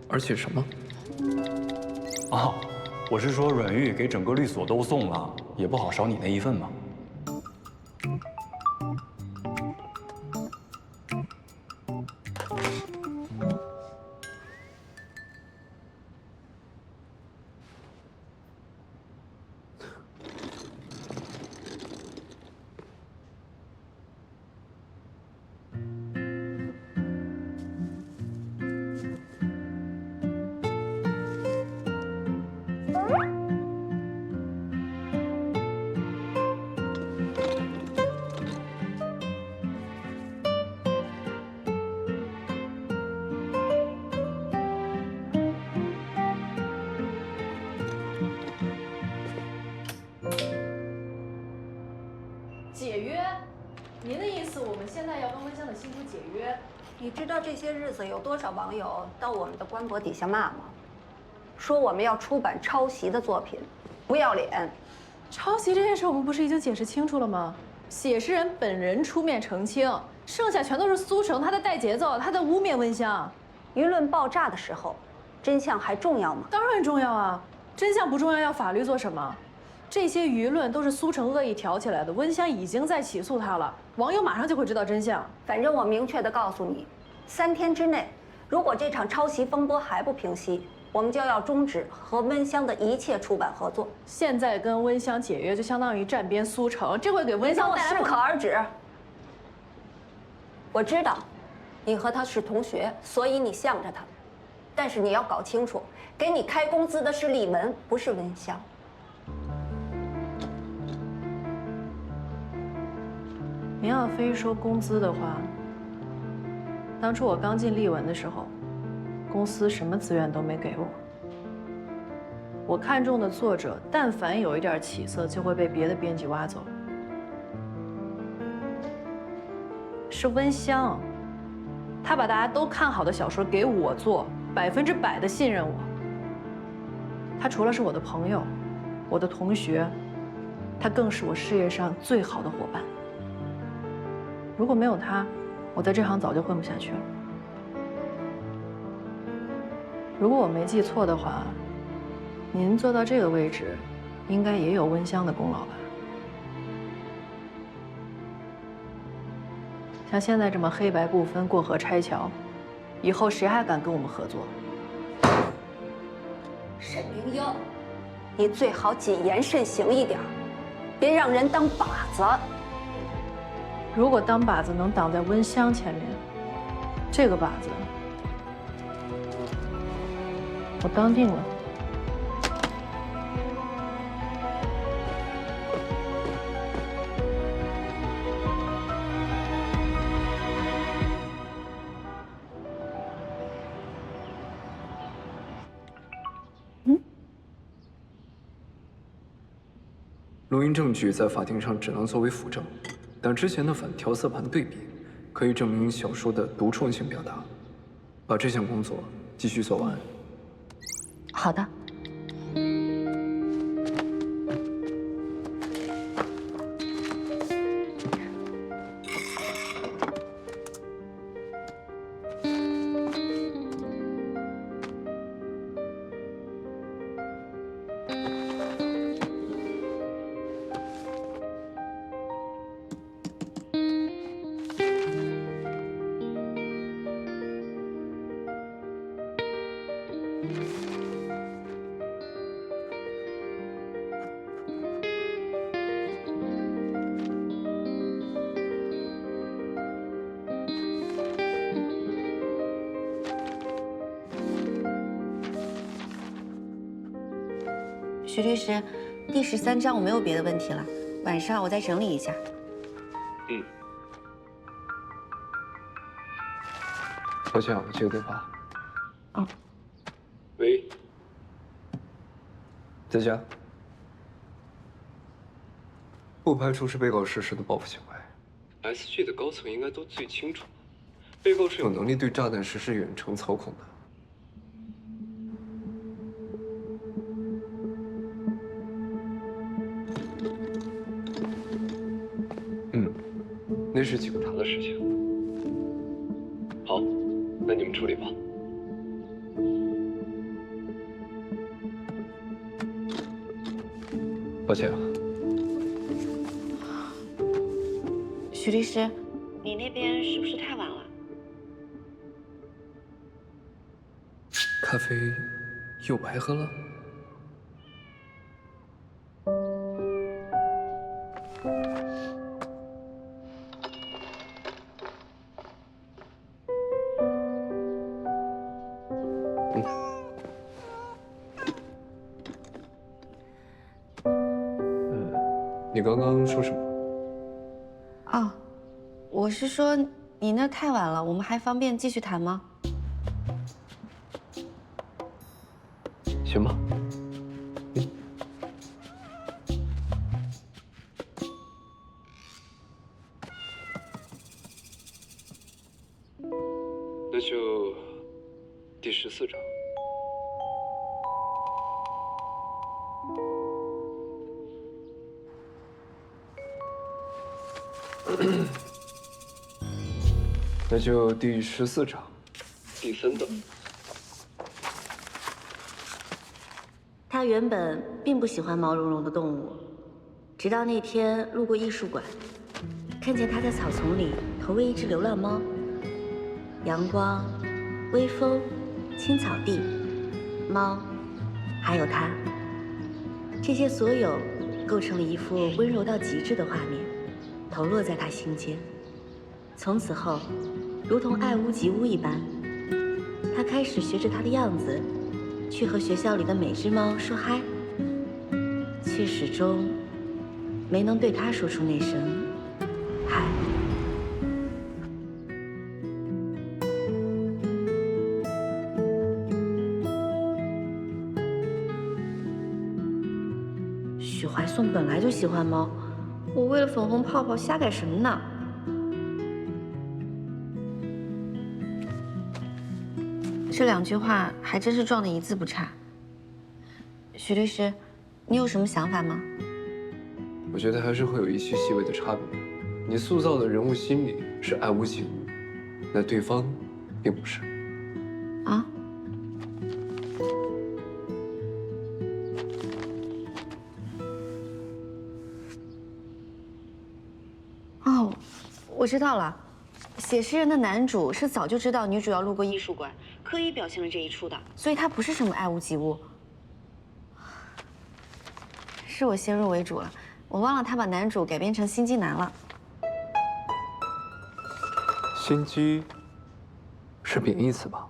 而且什么？哦，我是说阮玉给整个律所都送了，也不好少你那一份嘛。解约？您的意思，我们现在要跟温香的新书解约？你知道这些日子有多少网友到我们的官博底下骂吗？说我们要出版抄袭的作品，不要脸。抄袭这件事，我们不是已经解释清楚了吗？写诗人本人出面澄清，剩下全都是苏成他在带节奏，他在污蔑温香。舆论爆炸的时候，真相还重要吗？当然重要啊！真相不重要，要法律做什么？这些舆论都是苏成恶意挑起来的，温香已经在起诉他了，网友马上就会知道真相。反正我明确地告诉你，3天之内，如果这场抄袭风波还不平息，我们就要终止和温香的一切出版合作。现在跟温香解约，就相当于站边苏城，这会给温香带来适可而止。我知道，你和他是同学，所以你向着他，但是你要搞清楚，给你开工资的是李文，不是温香。您要非说工资的话，当初我刚进立文的时候，公司什么资源都没给我。我看中的作者，但凡有一点起色，就会被别的编辑挖走。是温香，他把大家都看好的小说给我做，100%的信任我。他除了是我的朋友，我的同学，他更是我事业上最好的伙伴。如果没有他，我在这行早就混不下去了。如果我没记错的话，您做到这个位置，应该也有温香的功劳吧？像现在这么黑白不分、过河拆桥，以后谁还敢跟我们合作？沈明英，你最好谨言慎行一点，别让人当靶子。如果当靶子能挡在温香前面，这个靶子我当定了。录音证据在法庭上只能作为辅证，但之前的反调色盘对比可以证明小说的独创性表达。把这项工作继续做完。好的。徐律师，第13章我没有别的问题了，晚上我再整理一下。嗯。抱歉啊，我接个电话。哦。喂。在家。不排除是被告实施的报复行为。SG 的高层应该都最清楚，被告是有能力对炸弹实施远程操控的。那是警察的事情。好，那你们处理吧。抱歉啊。徐律师，你那边是不是太晚了？咖啡又白喝了？你刚刚说什么？哦，我是说你那太晚了，我们还方便继续谈吗？行吧。那就第14章。那就第14章，第3段。他原本并不喜欢毛茸茸的动物，直到那天路过艺术馆，看见他在草丛里投喂一只流浪猫。阳光、微风、青草地，猫，还有他，这些所有构成了一幅温柔到极致的画面，投落在他心间。从此后，如同爱屋及乌一般，他开始学着他的样子，去和学校里的每只猫说嗨，却始终没能对他说出那声嗨。许怀颂本来就喜欢猫，我为了粉红泡泡瞎改什么呢？这2句话还真是撞得一字不差。许律师，你有什么想法吗？我觉得还是会有一些细微的差别。你塑造的人物心理是爱屋及乌，那对方并不是。啊？哦，我知道了。写诗人的男主是早就知道女主要路过艺术馆，刻意表现了这一出的，所以他不是什么爱屋及乌。是我先入为主了，我忘了他把男主改编成心机男了。心机是贬义词吧？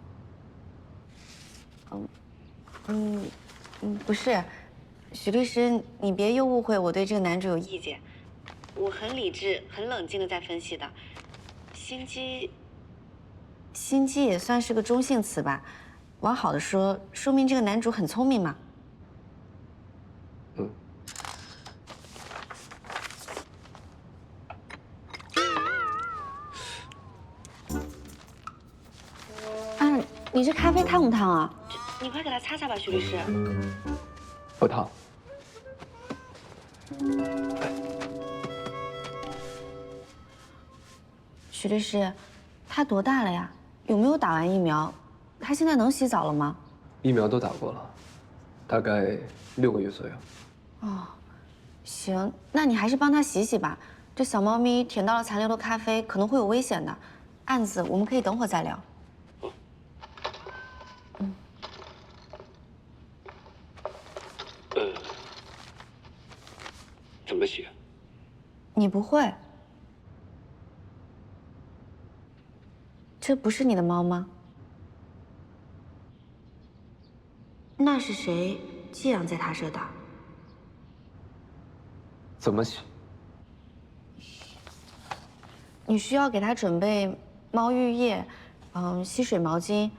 不是，许律师，你别又误会我对这个男主有意见。我很理智、很冷静的在分析的。心机也算是个中性词吧。往好的说，说明这个男主很聪明嘛。你这咖啡烫不烫啊？你快给他擦擦吧，许律师。不烫。许律师，他多大了呀？有没有打完疫苗？他现在能洗澡了吗？疫苗都打过了，大概6个月左右。哦，行，那你还是帮他洗洗吧。这小猫咪舔到了残留的咖啡，可能会有危险的。案子我们可以等会儿再聊。怎么洗？你不会？这不是你的猫吗？那是谁寄养在他这的？怎么洗？你需要给它准备猫浴液，吸水毛巾，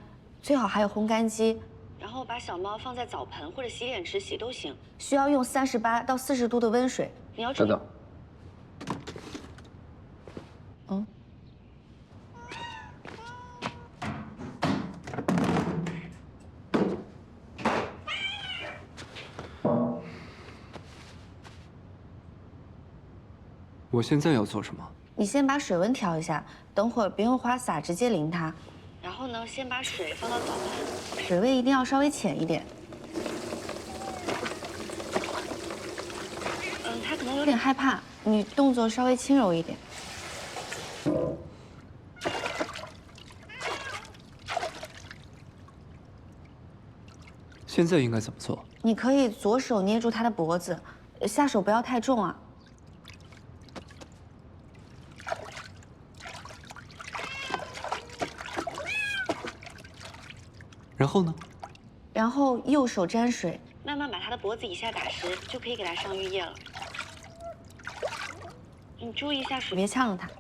最好还有烘干机。然后把小猫放在澡盆或者洗脸池洗都行。需要用38到40度的温水。你要等等。我现在要做什么？你先把水温调一下，等会儿别用花洒直接淋它。然后呢，先把水放到澡盆，水位一定要稍微浅一点。它可能有点害怕，你动作稍微轻柔一点。现在应该怎么做？你可以左手捏住它的脖子，下手不要太重啊。然后呢？然后右手沾水，慢慢把它的脖子以下打湿，就可以给它上浴液了。你注意一下水，别呛了它。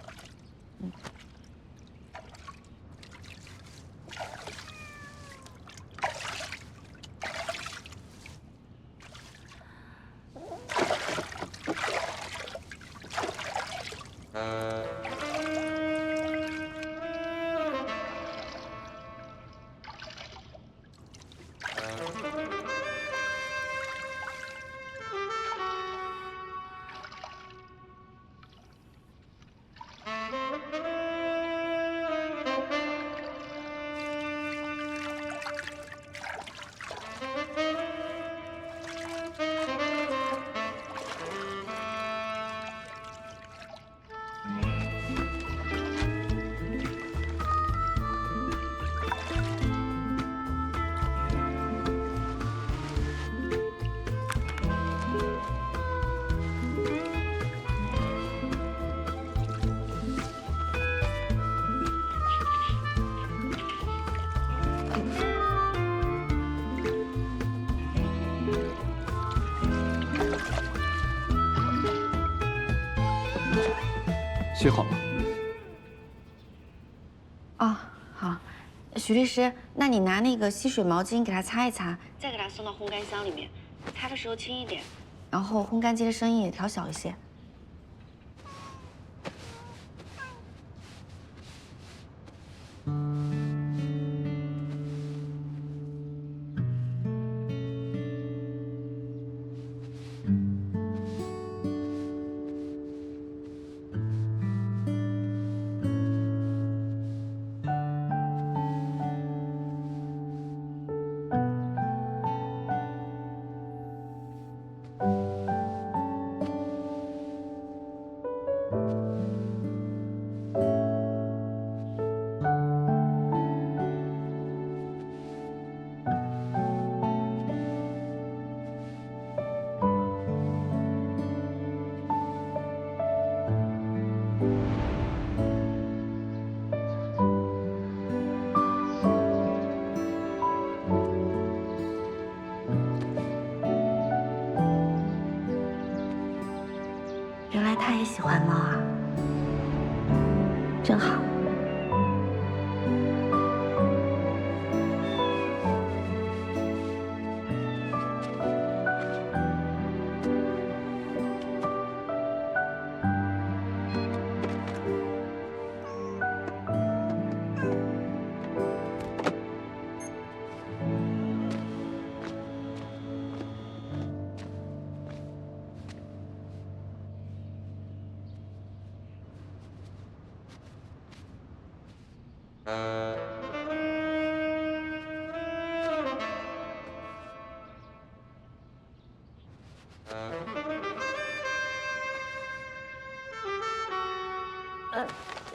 写好了。哦，好。许律师，那你拿那个吸水毛巾给它擦一擦，再给它送到烘干箱里面，擦的时候轻一点，然后烘干机的声音也调小一些。原来他也喜欢猫啊，真好。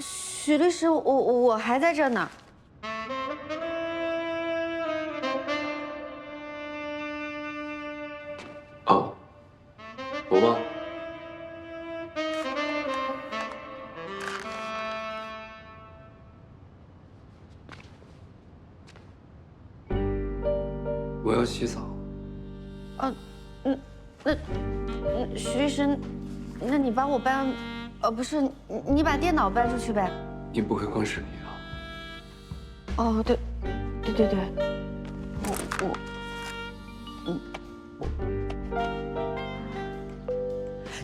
许律师，我还在这呢。哦，我吗？我要洗澡。许律师，那你帮我搬，不是，你把电脑搬出去呗。你不会光是你啊？哦，对，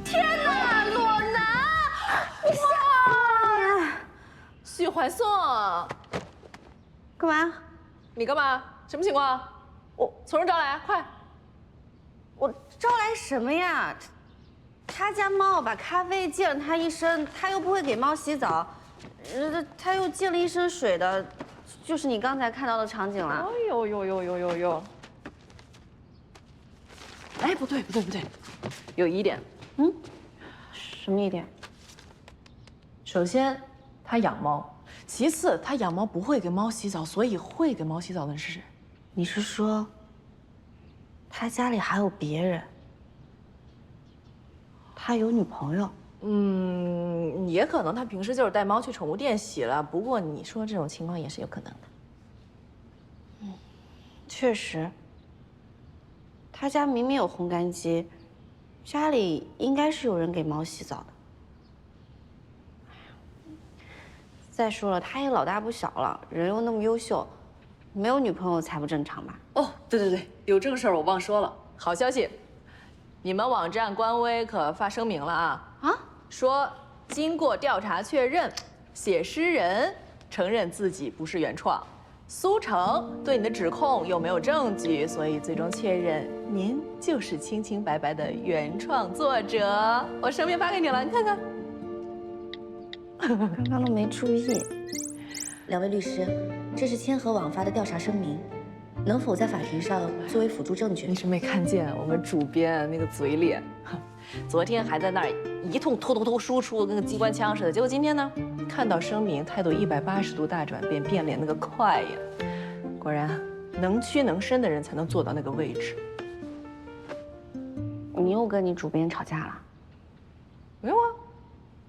天哪，裸男！哇！许怀颂，干嘛？你干嘛？什么情况？我从实招来，快！我招来什么呀？他家猫把咖啡溅了他一身，他又不会给猫洗澡，他又溅了一身水的，就是你刚才看到的场景了。哎呦！哎，不对，有疑点。什么疑点？首先，他养猫；其次，他养猫不会给猫洗澡，所以会给猫洗澡的人是谁？你是说，他家里还有别人？他有女朋友？也可能他平时就是带猫去宠物店洗了。不过你说这种情况也是有可能的。确实。他家明明有烘干机，家里应该是有人给猫洗澡的。再说了，他也老大不小了，人又那么优秀，没有女朋友才不正常吧？哦，对，有这个事儿我忘说了。好消息，你们网站官微可发声明了啊！说经过调查确认，写诗人承认自己不是原创，苏城对你的指控又没有证据，所以最终确认您就是清清白白的原创作者。我声明发给你了，你看看。刚刚都没注意。两位律师，这是千和网发的调查声明，能否在法庭上作为辅助证据？你是没看见我们主编那个嘴脸，昨天还在那儿一通突输出，跟个机关枪似的，结果今天呢，看到声明，态度180度大转变，变脸那个快呀！果然，能屈能伸的人才能做到那个位置。你又跟你主编吵架了？没有啊，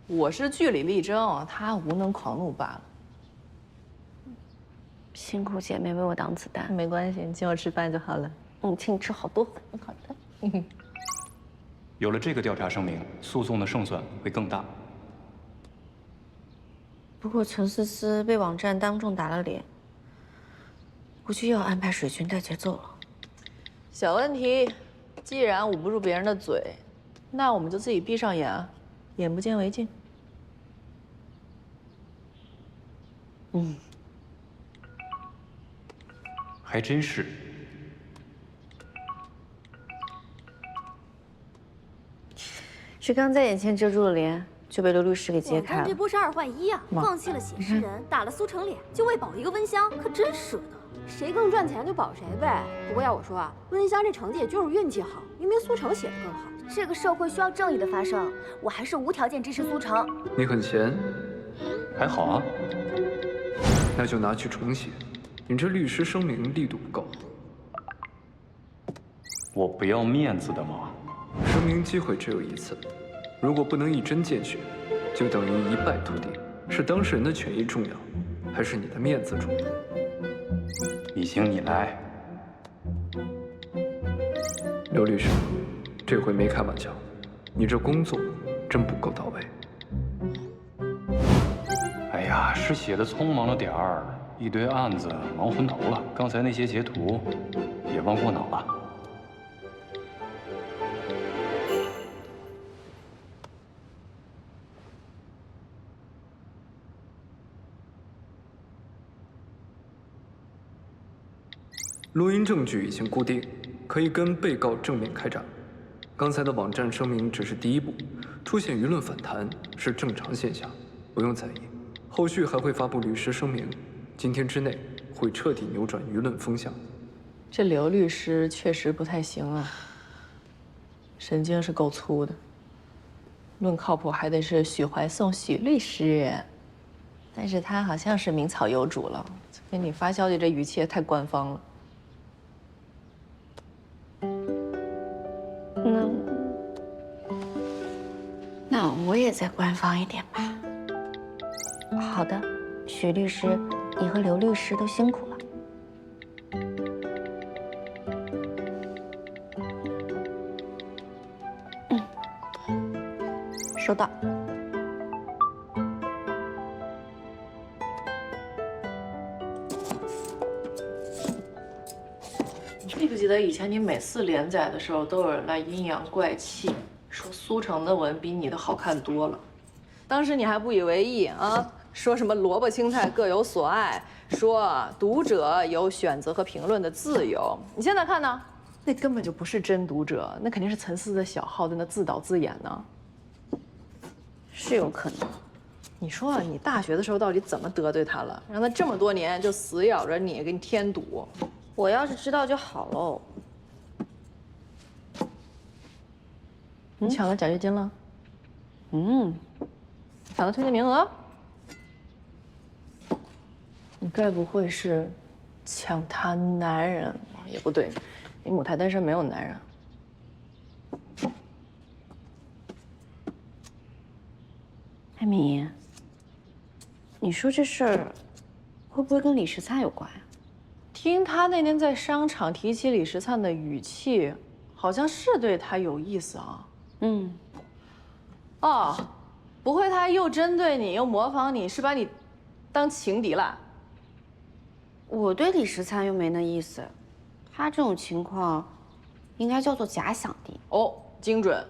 我是据理力争，他无能狂怒罢了。辛苦姐妹为我挡子弹。没关系，你请我吃饭就好了。请你吃好多饭。好的。有了这个调查声明，诉讼的胜算会更大。不过陈思思被网站当众打了脸，估计又要安排水军带节奏了。小问题，既然捂不住别人的嘴，那我们就自己闭上眼啊，眼不见为净。嗯，还真是。是刚在眼前遮住了脸，就被刘律师给揭开了。这波是2换1啊，放弃了写诗人，打了苏成脸，就为保一个温香，可真舍得。谁更赚钱就保谁呗。不过要我说啊，温香这成绩也就是运气好，明明苏成写的更好。这个社会需要正义的发生，我还是无条件支持苏成。你很闲，还好啊。那就拿去重写。你这律师声明力度不够。我不要面子的吗？声明机会只有一次，如果不能一针见血，就等于一败涂地。是当事人的权益重要，还是你的面子重要？你行你来。刘律师，这回没开玩笑，你这工作真不够到位。哎呀，是写的匆忙了点儿，一堆案子忙昏头了。刚才那些截图也忘过脑了。录音证据已经固定，可以跟被告正面开战。刚才的网站声明只是第一步，出现舆论反弹是正常现象，不用在意。后续还会发布律师声明，今天之内会彻底扭转舆论风向。这刘律师确实不太行啊，神经是够粗的。论靠谱，还得是许怀颂许律师，但是他好像是名草有主了，给你发消息这语气也太官方了。那我也再官方一点吧。好的，许律师，你和刘律师都辛苦了。收到。你记不记得以前你每次连载的时候，都有人来阴阳怪气，说苏成的文比你的好看多了。当时你还不以为意啊，说什么萝卜青菜各有所爱，说读者有选择和评论的自由。你现在看呢，那根本就不是真读者，那肯定是陈思的小号在那自导自演呢。是有可能。你说啊，你大学的时候到底怎么得罪他了，让他这么多年就死咬着你，给你添堵？我要是知道就好喽。你抢了奖学金了？抢了推荐名额？你该不会是抢他男人？也不对，你母胎单身没有男人。艾米，你说这事儿会不会跟李时灿有关呀？听他那天在商场提起李时灿的语气，好像是对他有意思啊。哦，不会他又针对你又模仿你，是把你当情敌了？我对李时灿又没那意思，他这种情况应该叫做假想敌。哦，精准。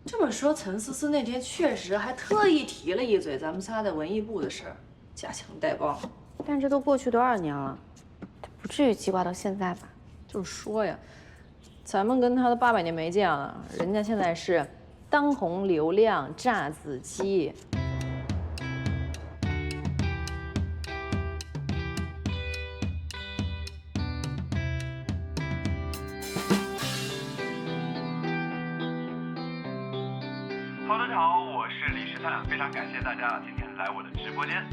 这么说，陈思思那天确实还特意提了一嘴咱们仨的文艺部的事儿，夹枪带棒。但这都过去多少年了，不至于记挂到现在吧？就是说呀，咱们跟他都800年没见了，人家现在是当红流量炸子鸡。大家好，我是李时灿，非常感谢大家今天来我的直播间。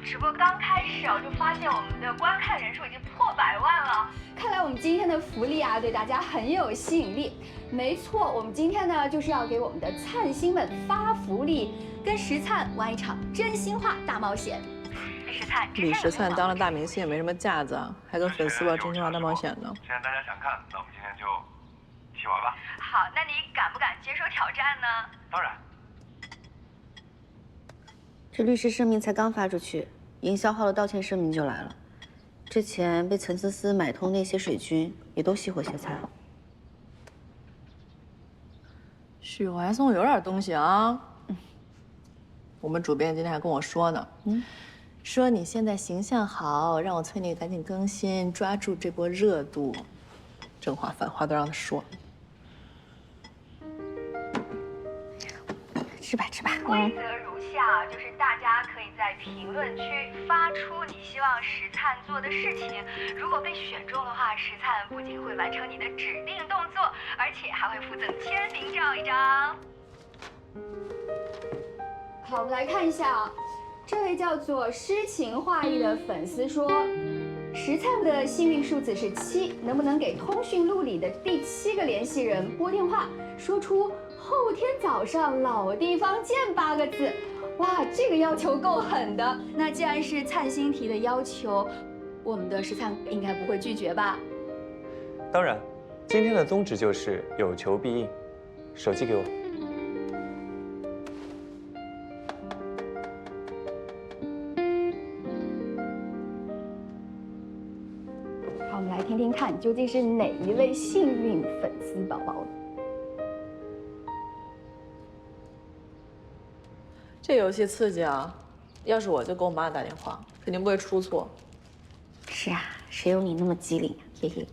直播刚开始我就发现我们的观看人数已经破100万了。看来我们今天的福利啊，对大家很有吸引力。没错，我们今天呢就是要给我们的灿星们发福利，跟时灿玩一场真心话大冒险。李时灿当了大明星也没什么架子啊，还跟粉丝玩真心话大冒险呢。既然大家想看，那我们今天就一起玩吧。好，那你敢不敢接受挑战呢？当然。这律师声明才刚发出去，营销号的道歉声明就来了。之前被陈思思买通那些水军也都熄火歇菜了。许怀松有点东西啊。我们主编今天还跟我说呢，说你现在形象好，让我催你赶紧更新，抓住这波热度。正话反话都让他说。吃吧吃吧。规则如下，就是大家可以在评论区发出你希望石灿做的事情。如果被选中的话，石灿不仅会完成你的指定动作，而且还会附赠签名照一张。好，我们来看一下啊，这位叫做诗情画意的粉丝说，石灿的幸运数字是7，能不能给通讯录里的第7个联系人拨电话，说出后天早上老地方见8个字？哇，这个要求够狠的。那既然是灿星提的要求，我们的石灿应该不会拒绝吧？当然，今天的宗旨就是有求必应。手机给我。好，我们来听听看，究竟是哪一位幸运粉丝宝宝？这游戏刺激啊！要是我就给我妈打电话，肯定不会出错。是啊，谁有你那么机灵啊？嘿嘿。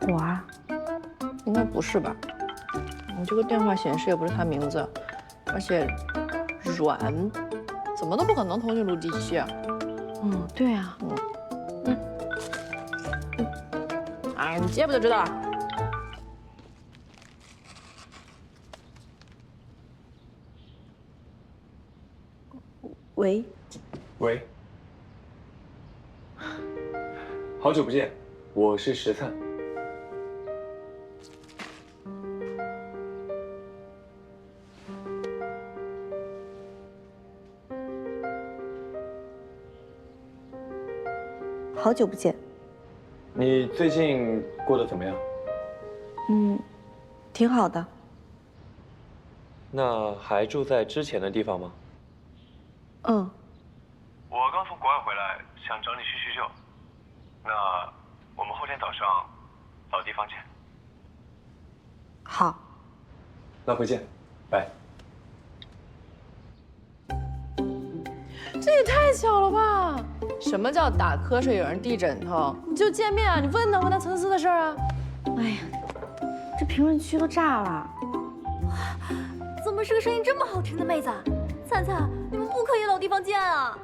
我啊，应该不是吧？你这个电话显示也不是他名字，而且阮，怎么都不可能通讯录第7啊。嗯，对啊。哎，你接不就知道了。喂，喂，好久不见，我是石灿。好久不见。你最近过得怎么样？挺好的。那还住在之前的地方吗？嗯。我刚从国外回来，想找你叙叙旧。那我们后天早上老地方见。好。那回见，拜。这也太巧了吧！什么叫打瞌睡有人递枕头？你就见面啊，你问他陈思的事儿啊？哎呀，这评论区都炸了。怎么是个声音这么好听的妹子？灿灿，你们不可以老地方见啊！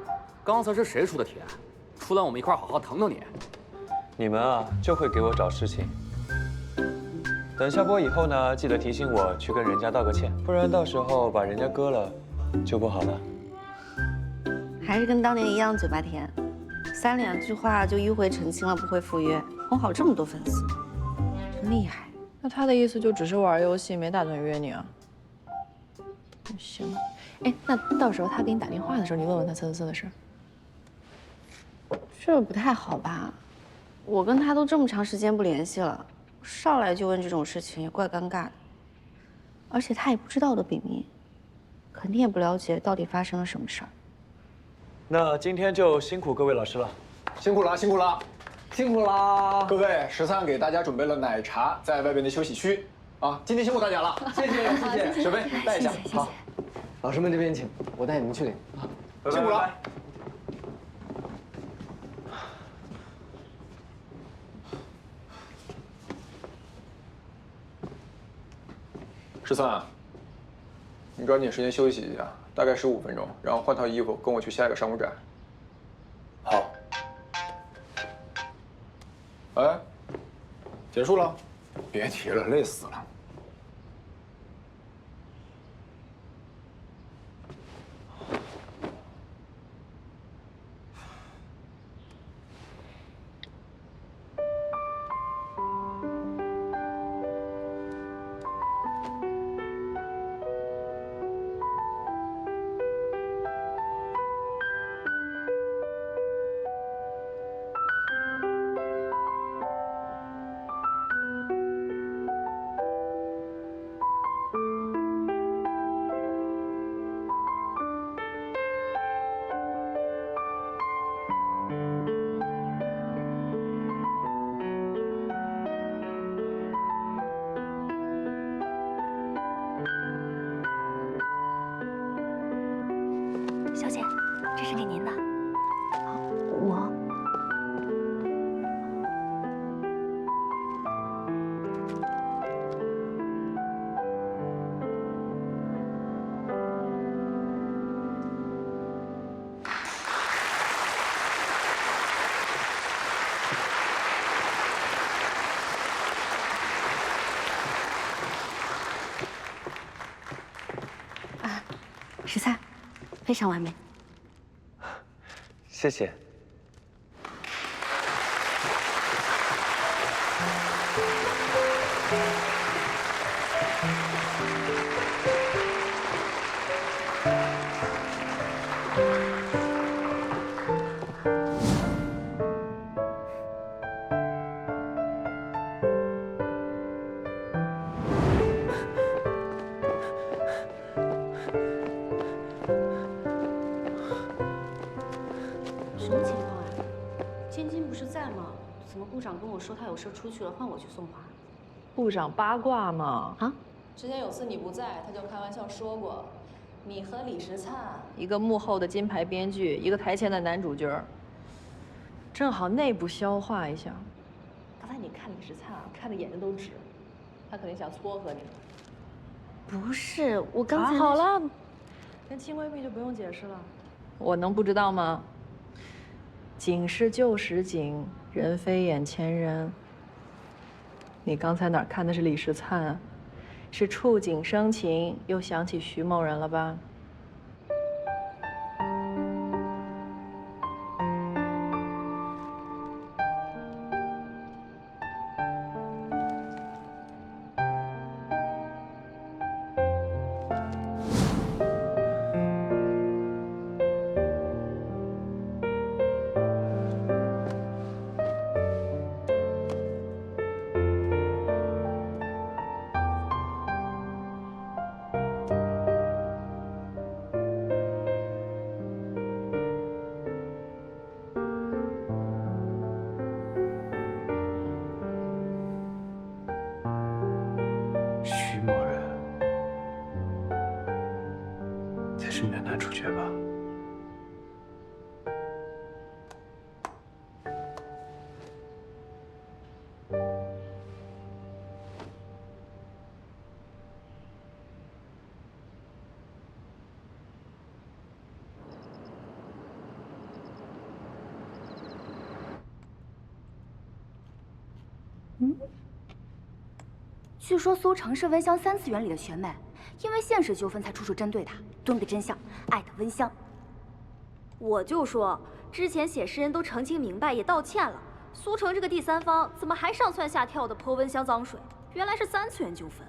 刚才是谁出的题？出来我们一块好好疼疼你。你们啊，就会给我找事情。等下播以后呢，记得提醒我去跟人家道个歉，不然到时候把人家割了，就不好了。还是跟当年一样嘴巴甜，3-2句话就迂回澄清了，不会赴约，哄好这么多粉丝，真厉害。那他的意思就只是玩游戏，没打算约你啊？行，哎，那到时候他给你打电话的时候，你问问他陈思的事。这不太好吧？我跟他都这么长时间不联系了，上来就问这种事情也怪尴尬的。而且他也不知道我的笔名，肯定也不了解到底发生了什么事儿。那今天就辛苦各位老师了，辛苦了，辛苦了，辛苦啦！各位，石灿给大家准备了奶茶，在外边的休息区。啊，今天辛苦大家了，谢谢谢谢。小飞带一下，好。老师们这边请，我带你们去领。辛苦了。石灿，你抓紧时间休息一下，大概15分钟，然后换套衣服，跟我去下一个商务展。好。哎，结束了？别提了，累死了。食菜非常完美。谢谢。什么情况啊？晶晶不是在吗？怎么部长跟我说他有事出去了，换我去送花？部长八卦嘛。啊？之前有次你不在，他就开玩笑说过，你和李时灿，一个幕后的金牌编剧，一个台前的男主角，正好内部消化一下。刚才你看李时灿，看的眼睛都直，他肯定想撮合你。不是，我刚才……好了，跟亲闺蜜就不用解释了。我能不知道吗？景是旧时景，人非眼前人。你刚才哪儿看的是李时灿啊？是触景生情，又想起徐某人了吧？是你的男主角吧？据说苏城是温香3次元里的学妹，因为现实纠纷才处处针对她，蹲个真相，艾特温香。我就说，之前写诗人都澄清明白，也道歉了，苏城这个第三方怎么还上蹿下跳的泼温香脏水？原来是3次元纠纷。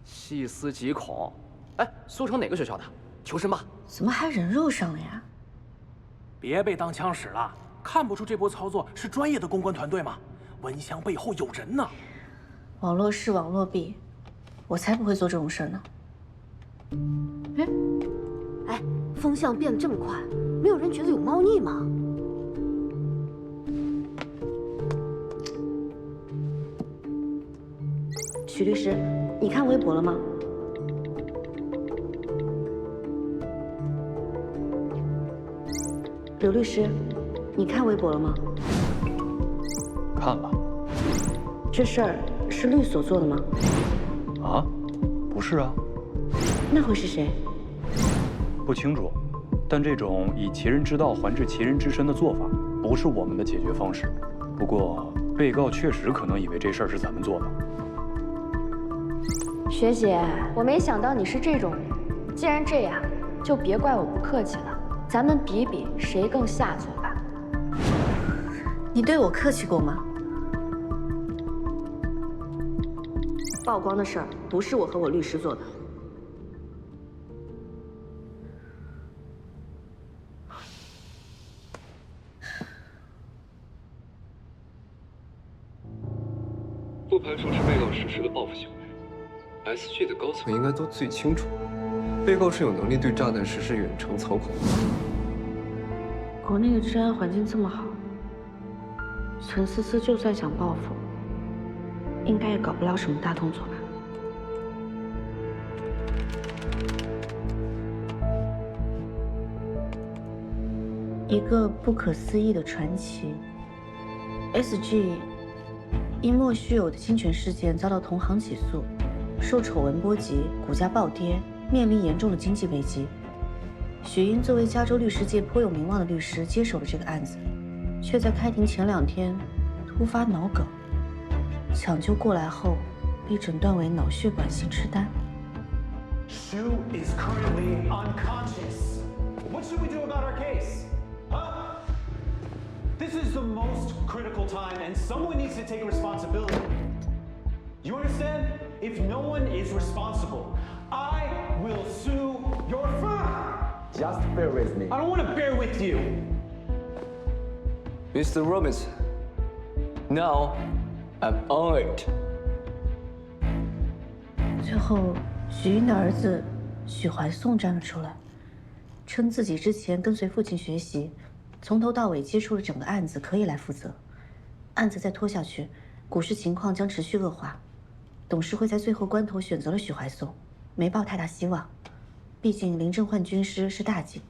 细思极恐。哎，苏城哪个学校的？求神吧。怎么还人肉上了呀？别被当枪使了，看不出这波操作是专业的公关团队吗？温香背后有人呢。网络是网络弊，我才不会做这种事儿呢。哎，风向变得这么快，没有人觉得有猫腻吗？许律师，你看微博了吗？刘律师，你看微博了吗？看了。这事儿是律所做的吗？啊，不是啊。那会是谁？不清楚，但这种以其人之道还治其人之身的做法，不是我们的解决方式。不过，被告确实可能以为这事儿是咱们做的。学姐，我没想到你是这种人。既然这样，就别怪我不客气了，咱们比比谁更下作吧。你对我客气过吗？曝光的事儿不是我和我律师做的。不排除是被告实施的报复行为。SG 的高层应该都最清楚，被告是有能力对炸弹实施远程操控。国内的治安环境这么好，陈思思就算想报复，应该也搞不了什么大动作吧。一个不可思议的传奇 ，SG 因莫须有的侵权事件遭到同行起诉，受丑闻波及，股价暴跌，面临严重的经济危机。许英作为加州律师界颇有名望的律师，接手了这个案子，却在开庭前2天突发脑梗，抢救过来后被诊断为脑血管性痴呆。Shu is currently unconscious. What should we do about our case? Huh? This is the most critical time, and someone needs to take responsibility. You understand? If no one is responsible, I will sue your firm. Just bear with me. I don't want to bear with you. Mr. Robinson, now I'm on it. 最后，许英的儿子许怀颂站了出来，称自己之前跟随父亲学习，从头到尾接触了整个案子，可以来负责。案子再拖下去，股市情况将持续恶化。董事会在最后关头选择了许怀颂，没抱太大希望，毕竟林正焕军师是大忌。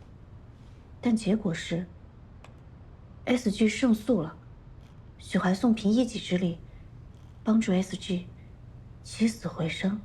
但结果是 ，SG 胜诉了，许怀颂凭一己之力，帮助 SG 起死回生。